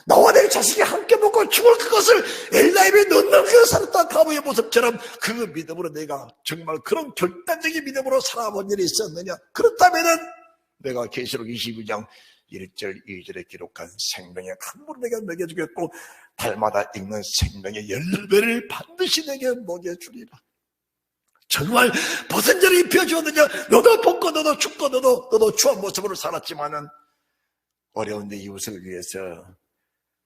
나와 내 자식이 함께 먹고 죽을 그것을 엘리야 입에 넣는 그 살았던 가부의 모습처럼 그 믿음으로 내가 정말 그런 결단적인 믿음으로 살아본 일이 있었느냐? 그렇다면은 내가 계시록 22장 1절 2절에 기록한 생명의 강물을 내게 먹여주겠고 달마다 익는 생명의 열매를 반드시 내게 먹여주리라. 정말 벗은 자를 입혀주었느냐? 너도 벗고 너도 춥고 너도 추한 모습으로 살았지만은 어려운데 이웃을 위해서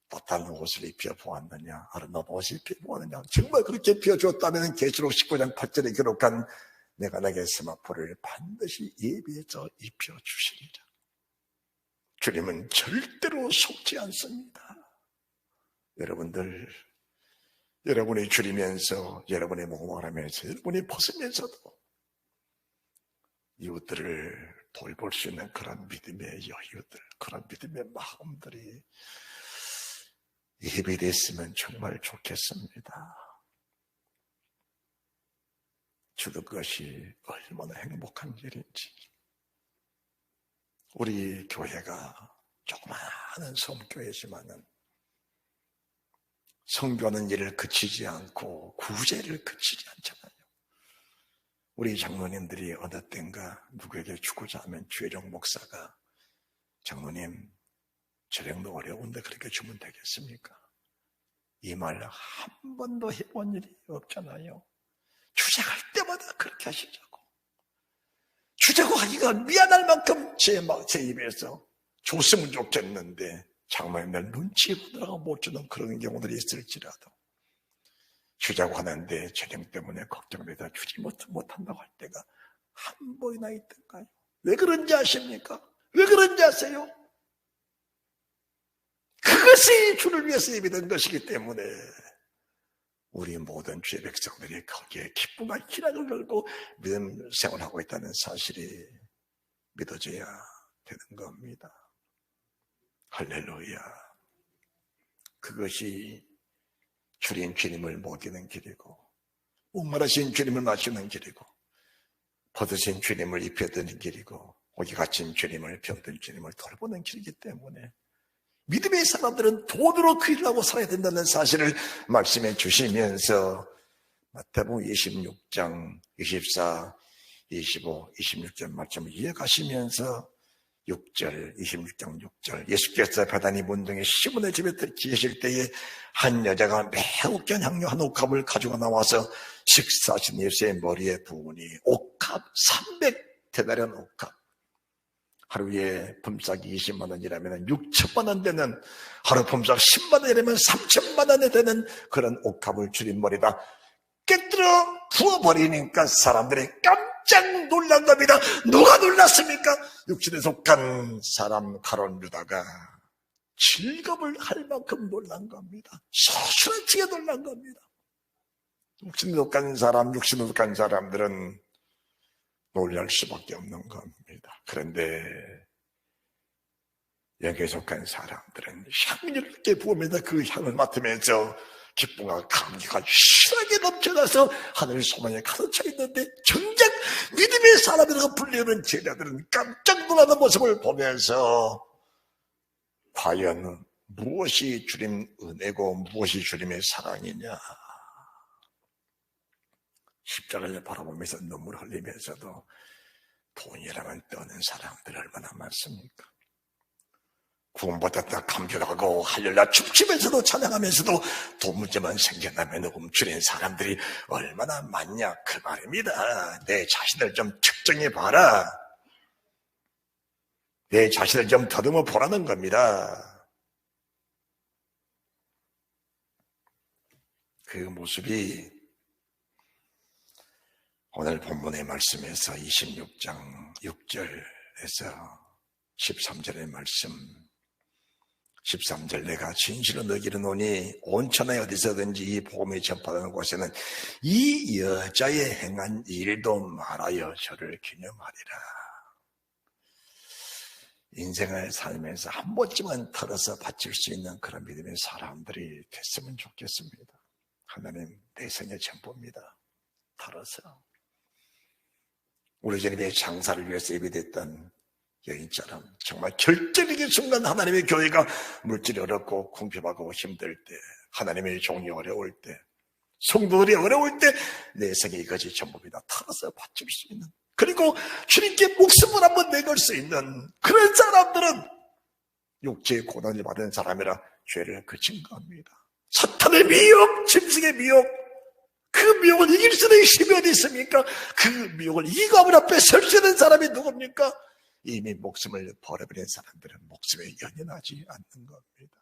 따뜻한 옷을 입혀 보았느냐, 아름다운 옷을 입혀 보았느냐. 정말 그렇게 입혀줬다면 계시록 19장 8절에 기록한 내가 내게 세마포를 반드시 예비해서 입혀주시리라. 주님은 절대로 속지 않습니다. 여러분들, 여러분이 줄이면서, 여러분이 목마르면서, 여러분이 벗으면서도 이웃들을 돌볼 수 있는 그런 믿음의 여유들, 그런 믿음의 마음들이 예비됐으면 정말 좋겠습니다. 주도 그것이 얼마나 행복한 일인지. 우리 교회가 조그마한 성교회지만은 성교하는 일을 그치지 않고 구제를 그치지 않잖아요. 우리 장로님들이 어느 땐가 누구에게 주고자 하면 주혜령 목사가 장로님 저령도 어려운데 그렇게 주면 되겠습니까? 이 말 한 번도 해본 일이 없잖아요. 주장할 때마다 그렇게 하시자고. 주자고 하기가 미안할 만큼 제 입에서 줬으면 좋겠는데 장로님 날 눈치 보느라고 못 주는 그런 경우들이 있을지라도 주자고 하는데 재정 때문에 걱정돼서 주지 못한다고 할 때가 한 번이나 있던가요? 왜 그런지 아십니까? 왜 그런지 아세요? 그것이 주를 위해서 예비된 것이기 때문에 우리 모든 주의 백성들이 거기에 기쁨과 희락을 걸고 믿음 생활하고 있다는 사실이 믿어져야 되는 겁니다. 할렐루야. 그것이 주린 주님을 먹이는 길이고 목마르신 주님을 마시는 길이고 벗으신 주님을 입혀드는 길이고 고기 갇힌 주님을 병든 주님을 돌보는 길이기 때문에 믿음의 사람들은 돈으로 그 일을 하고 살아야 된다는 사실을 말씀해 주시면서 마태복음 26장 24, 25, 26절 말씀을 이어가시면서 6절, 26장 6절 예수께서 베다니 문중에 시몬의 집에 계실 때에 한 여자가 매우 귀한 향료 한 옥합을 가지고 나와서 식사하신 예수의 머리에 부으니 옥합 300데나리온 옥합 하루에 품삯이 20만 원이라면 6천만 원 되는 하루 품삯 10만 원이라면 3천만 원이 되는 그런 옥합을 주님 머리다 깨뜨려 부어버리니까 사람들이 깜짝 놀란 겁니다. 누가 놀랐습니까? 육신에 속한 사람 가룟 유다가 즐겁을 할 만큼 놀란 겁니다. 소스라치게 놀란 겁니다. 육신에 속한 사람들은 놀랄 수밖에 없는 겁니다. 그런데 여기에 속한 사람들은 향을 이렇게 부으면서 그 향을 맡으면서 기쁨과 감기가 실하게 넘쳐나서 하늘 소망에 가득 차 있는데 정작 믿음의 사람이라고 불리는 제자들은 깜짝 놀라는 모습을 보면서 과연 무엇이 주님 은혜고 무엇이 주님의 사랑이냐 십자가를 바라보면서 눈물을 흘리면서도 돈이라면 떠는 사람들 얼마나 많습니까? 구원받았다 감격하고 할렐루야 춤추면서도 찬양하면서도 돈 문제만 생겨나면 훔치는 사람들이 얼마나 많냐 그 말입니다. 내 자신을 좀 측정해봐라. 내 자신을 좀 더듬어 보라는 겁니다. 그 모습이 오늘 본문의 말씀에서 26장 6절에서 13절의 말씀 13절 내가 진실로 너희에게 이르노니 온 천하에 어디서든지 이 복음이 전파되는 곳에는 이 여자의 행한 일도 말하여 저를 기념하리라. 인생을 살면서 한 번쯤은 털어서 바칠 수 있는 그런 믿음의 사람들이 됐으면 좋겠습니다. 하나님 내 생의 전부입니다. 털어서 우리 주님의 장사를 위해서 예비됐던 여인처럼 정말 결정적인 순간 하나님의 교회가 물질이 어렵고 궁핍하고 힘들 때 하나님의 종이 어려울 때 성도들이 어려울 때 내 생에 이것이 전부입니다. 털어서 바칠 수 있는 그리고 주님께 목숨을 한번 내걸 수 있는 그런 사람들은 육체의 고난을 받은 사람이라 죄를 그친 겁니다. 사탄의 미혹, 짐승의 미혹 그 미혹을 이길 수 있는 힘이 어디 있습니까? 그 미혹을 이기고 아무 앞에 설 수 있는 사람이 누굽니까? 이미 목숨을 버려버린 사람들은 목숨에 연연하지 않는 겁니다.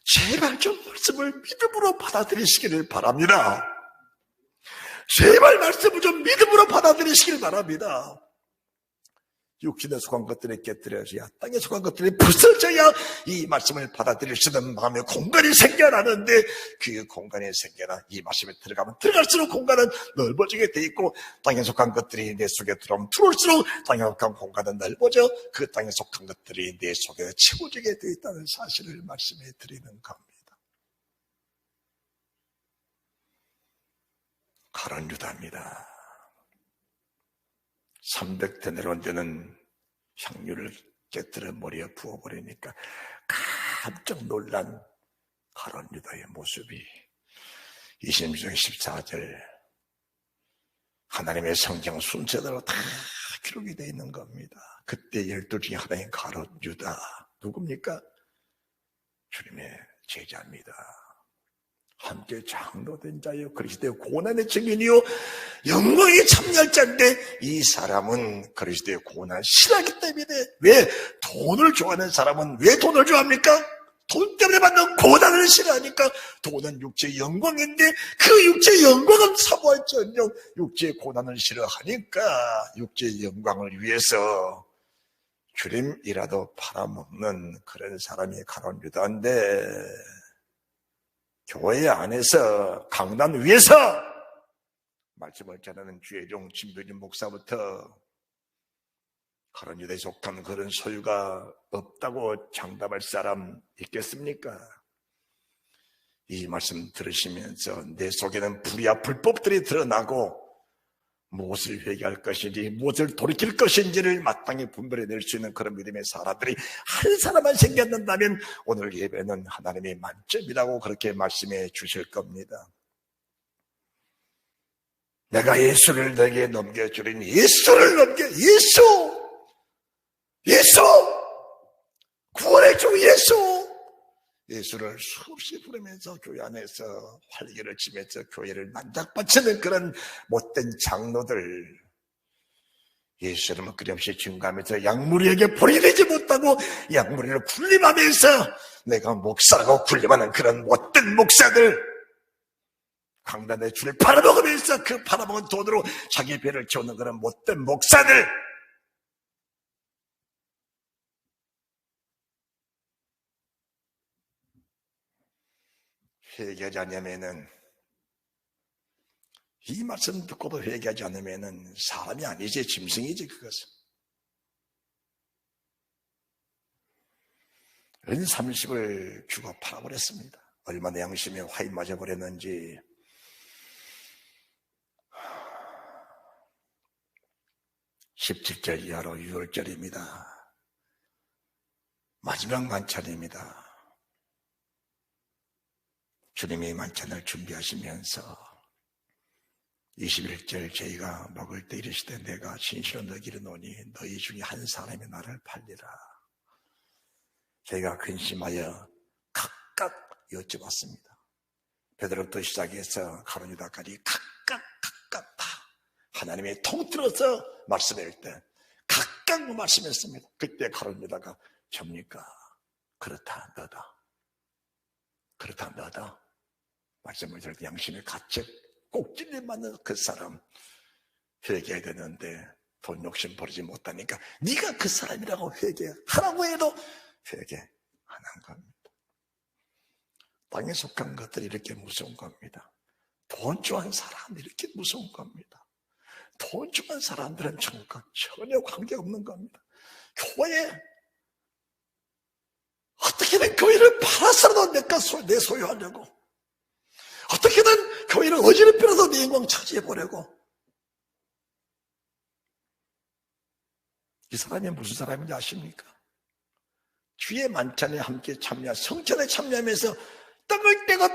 제발 좀 말씀을 믿음으로 받아들이시기를 바랍니다. 제발 말씀을 좀 믿음으로 받아들이시길 바랍니다. 육신에 속한 것들이 깨뜨려져야, 땅에 속한 것들이 부서져야 이 말씀을 받아들일 수 있는 마음의 공간이 생겨나는데, 그 공간이 생겨나 이 말씀에 들어가면 들어갈수록 공간은 넓어지게 돼 있고, 땅에 속한 것들이 내 속에 들어오면 들어올수록 땅에 속한 공간은 넓어져 그 땅에 속한 것들이 내 속에 채워지게 돼 있다는 사실을 말씀해 드리는 겁니다. 가룟 유다입니다. 300데나리온 되는 향유를 깨뜨려 머리에 부어버리니까 깜짝 놀란 가룟 유다의 모습이 26장 14절 하나님의 성경 순서대로 다 기록이 되어 있는 겁니다. 그때 12 중에 하나인 가룟 유다, 누굽니까? 주님의 제자입니다. 함께 장로된 자요, 그리스도의 고난의 증인이요 영광의 참여할 자인데, 이 사람은 그리스도의 고난을 싫어하기 때문에, 왜 돈을 좋아하는 사람은 왜 돈을 좋아합니까? 돈 때문에 받는 고난을 싫어하니까. 돈은 육체의 영광인데 그 육체의 영광은 사모할지언정 육체의 고난을 싫어하니까 육체의 영광을 위해서 주님이라도 팔아먹는 그런 사람이 가룟 유다인데, 교회 안에서 강단 위에서 말씀을 전하는 주혜종 진표진 목사부터 가룟 유다에 속한 그런 소유가 없다고 장담할 사람 있겠습니까? 이 말씀 들으시면서 내 속에는 불의와 불법들이 드러나고 무엇을 회개할 것인지 무엇을 돌이킬 것인지를 마땅히 분별해낼 수 있는 그런 믿음의 사람들이 한 사람만 생겼는다면 오늘 예배는 하나님이 만점이라고 그렇게 말씀해 주실 겁니다. 내가 예수를 너에게 넘겨주리니, 예수를 넘겨, 예수 구원의 주 예수를 수없이 부르면서 교회 안에서 활기를 치면서 교회를 난작바치는 그런 못된 장로들, 예수 이름을 끊임없이 증거하면서 양무리에게 본이 되지 못하고 양무리를 군림하면서 내가 목사라고 군림하는 그런 못된 목사들, 강단의 줄을 팔아먹으면서 그 팔아먹은 돈으로 자기 배를 채우는 그런 못된 목사들, 회개하지 않으면은, 이 말씀 듣고도 회개하지 않으면은 사람이 아니지, 짐승이지. 그것은 은 30을 주고 팔아버렸습니다. 얼마나 양심에 화이 맞아버렸는지. 17절 이하로 6월절입니다. 마지막 만찬입니다. 주님이 만찬을 준비하시면서 21절 저희가 먹을 때 이르시되 내가 진실로 너희에게 이르노니 너희 중에 한 사람이 나를 팔리라. 저희가 근심하여 각각 여쭤봤습니다. 베드로부터 시작해서 가룟 유다까지 각각 다 하나님의 통틀어서 말씀할 때 각각 말씀했습니다. 그때 가룟 유다가 접니까? 그렇다 너다. 말씀을 들을 때 양심의 가책 꼭 찔려 맞는 그 사람 회개해야 되는데 돈 욕심 버리지 못하니까 네가 그 사람이라고 회개하라고 해도 회개 안 한 겁니다. 땅에 속한 것들이 이렇게 무서운 겁니다. 돈 좋아하는 사람 이렇게 무서운 겁니다. 돈 좋아하는 사람들은 천국과 전혀 관계없는 겁니다. 교회 어떻게든 교회를 팔아서라도 내 소유하려고, 어떻게든 교회를 어지럽혀서 내 영광 차지해보려고. 이 사람이 무슨 사람인지 아십니까? 주의 만찬에 함께 성찬에 참여하면서 떡을 떼고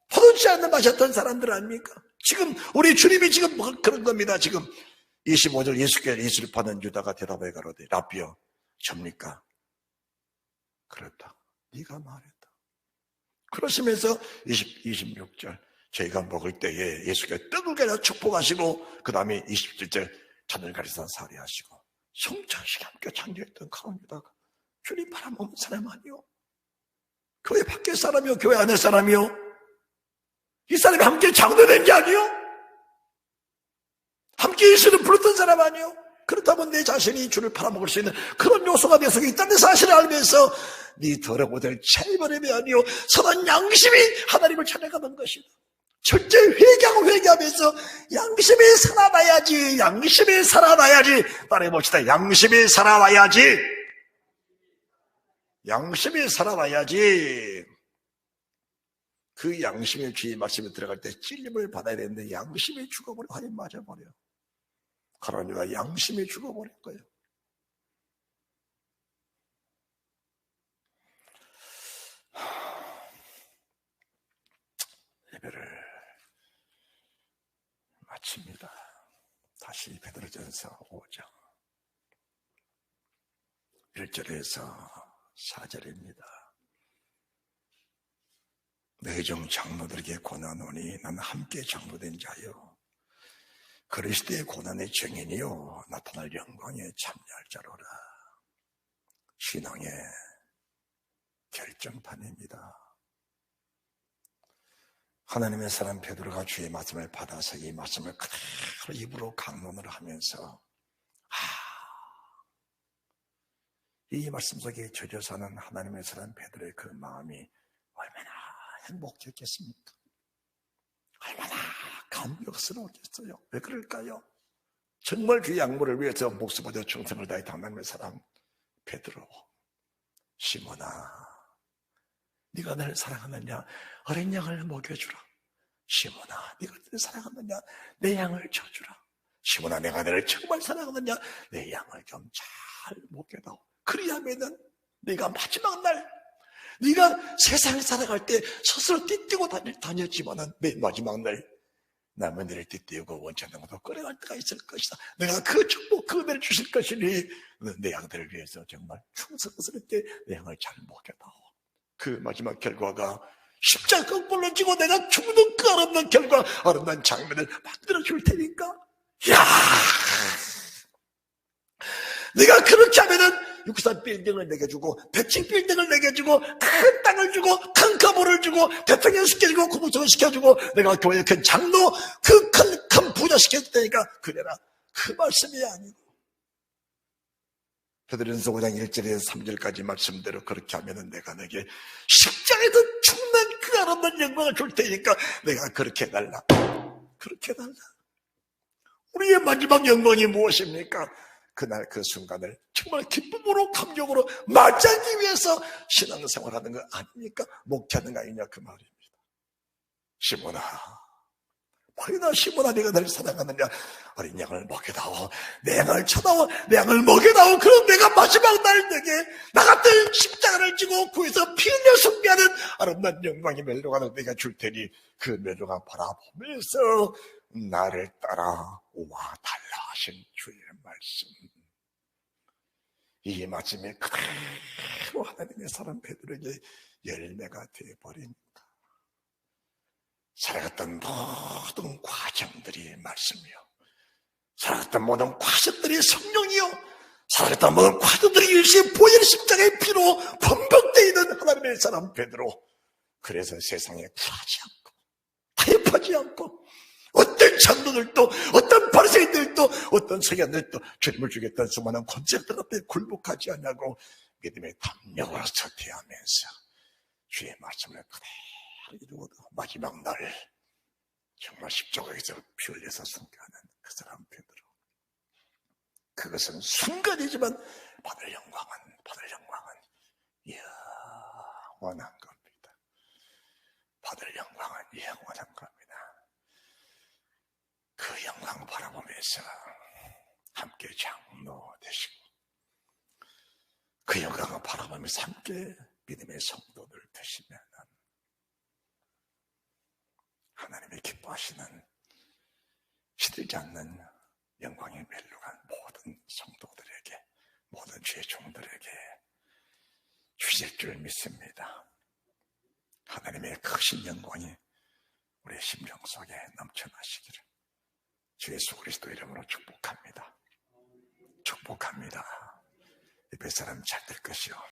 포도주 않는 마셨던 사람들 아닙니까? 지금 우리 주님이 지금 그런 겁니다. 지금 25절 예수를 파는 유다가 대답해 가로되 라비여 접니까? 그렇다. 네가 말했다. 그러시면서 26절 저희가 먹을 때에 예수께서 떡을 가져 축복하시고 그 다음에 27절 잔을 가리사 살해하시고 성찬식에 함께 참여했던 가운데다가 주님 바라보는 사람 아니요? 교회 밖의 사람이요? 교회 안의 사람이요? 이 사람이 함께 장로된 게 아니요? 함께 예수를 부르던 사람 아니요? 그렇다면 내 자신이 주를 팔아먹을 수 있는 그런 요소가 내 속에 있다는 사실을 알면서 네 더러고들 체벌함이 아니요 선한 양심이 하나님을 찾아가는 것이다. 철저 회개하면서 양심이 살아나야지, 양심이 살아나야지. 따라해봅시다. 양심이 살아나야지. 양심이 살아나야지. 그 양심의 주의 말씀에 들어갈 때 찔림을 받아야 되는데 양심이 죽어버려. 하나님 맞아버려. 하나님과 양심이 죽어버릴 거예요. 예배를 마칩니다. 다시 베드로전서 5장 1절에서 4절입니다. 너희 중 장로들에게 권하노니 나는 함께 장로된 자요 그리스도의 고난의 증인이요 나타날 영광에 참여할 자로라. 신앙의 결정판입니다. 하나님의 사람 베드로가 주의 말씀을 받아서 이 말씀을 그대로 입으로 강론을 하면서 이 말씀 속에 젖어 사는 하나님의 사람 베드로의 그 마음이 얼마나 행복했겠습니까? 얼마나 감격스러웠겠어요. 왜 그럴까요? 정말 그 양물을 위해서 목숨보다 충성을 다해 하나님의 사람 베드로, 시몬아 네가 나를 사랑하느냐? 어린 양을 먹여주라. 시몬아 네가 나를 사랑하느냐? 내 양을 쳐주라. 시몬아 내가 너를 정말 사랑하느냐? 내 양을 좀 잘 먹여다오. 그리하면은 네가 마지막 날 네가 세상을 살아갈 때 스스로 띠뛰고 다녔지만은 맨 마지막 날 남은 너를 띠뛰고 원천한 것도 끌어갈 때가 있을 것이다. 내가 그 축복 그 은혜를 주실 것이니 내 양들을 위해서 정말 충성스럽게 내 양을 잘 먹여다오. 그 마지막 결과가 십자가 거꾸로 지고 내가 죽는 그 아름다운 결과 아름다운 장면을 만들어 줄 테니까 야 내가 그렇게 하면은 63 빌딩을 내게 주고 100층 빌딩을 내게 주고 큰 땅을 주고 큰 가보를 주고 대통령 시켜주고 국무총리 시켜주고 내가 교회 큰 장로 그 큰 부자 시켜줄 테니까 그래라. 그 말씀이 아니고 베드로전서 5장 1절에서 3절까지 말씀대로 그렇게 하면은 내가 내게 십자가에서 죽는 그 아름다운 영광을 줄 테니까 내가 그렇게 해달라. 그렇게 해달라. 우리의 마지막 영광이 무엇입니까? 그날 그 순간을 정말 기쁨으로 감격으로 맞이하기 위해서 신앙생활하는 거 아닙니까? 목회하는 거 아니냐 그 말입니다. 시몬아 말이나 시몬아 네가 나를 사랑하느냐? 어린 양을 먹여다오. 내 양을 쳐다오. 내 양을 먹여다오. 그럼 내가 마지막 날 내게 나 같은 십자가를 지고 구해서 피 흘려 숭배하는 아름다운 영광의 멜로가를 내가 줄 테니 그 멜로가 바라보면서 나를 따라 와 달라 하신 주의 말씀. 이 말씀이 그대로 하나님의 사람 베드로에게 열매가 되어버립니다. 살아갔던 모든 과정들이 말씀이요. 살아갔던 모든 과정들이 성령이요. 살아갔던 모든 과정들이 일시에 보혈 십자가의 피로 범벅되어 있는 하나님의 사람 베드로. 그래서 세상에 굴하지 않고 타협하지 않고 어떤 장로들도 어떤 바리새인들도 어떤 서기관들도 주님을 주겠다는 수많은 권세들 앞에 굴복하지 않냐고 믿음의 담력으로 서태하면서 주의 말씀을 그대로 이루어도 마지막 날 정말 십자가에서 피 흘려서 숭배하는 그 사람 베드로. 그것은 순간이지만 받을 영광은 영원한 겁니다. 받을 영광은 영원한 겁니다. 그 영광을 바라보면서 함께 장로 되시고 그 영광을 바라보면서 함께 믿음의 성도들 되시면 하나님이 기뻐하시는 시들지 않는 영광의 멜로가 모든 성도들에게 모든 주의 종들에게 주실 줄 믿습니다. 하나님의 크신 영광이 우리의 심령 속에 넘쳐나시기를 주 예수 그리스도 이름으로 축복합니다. 축복. 축복합니다. 뱃사람 잘 될 것이요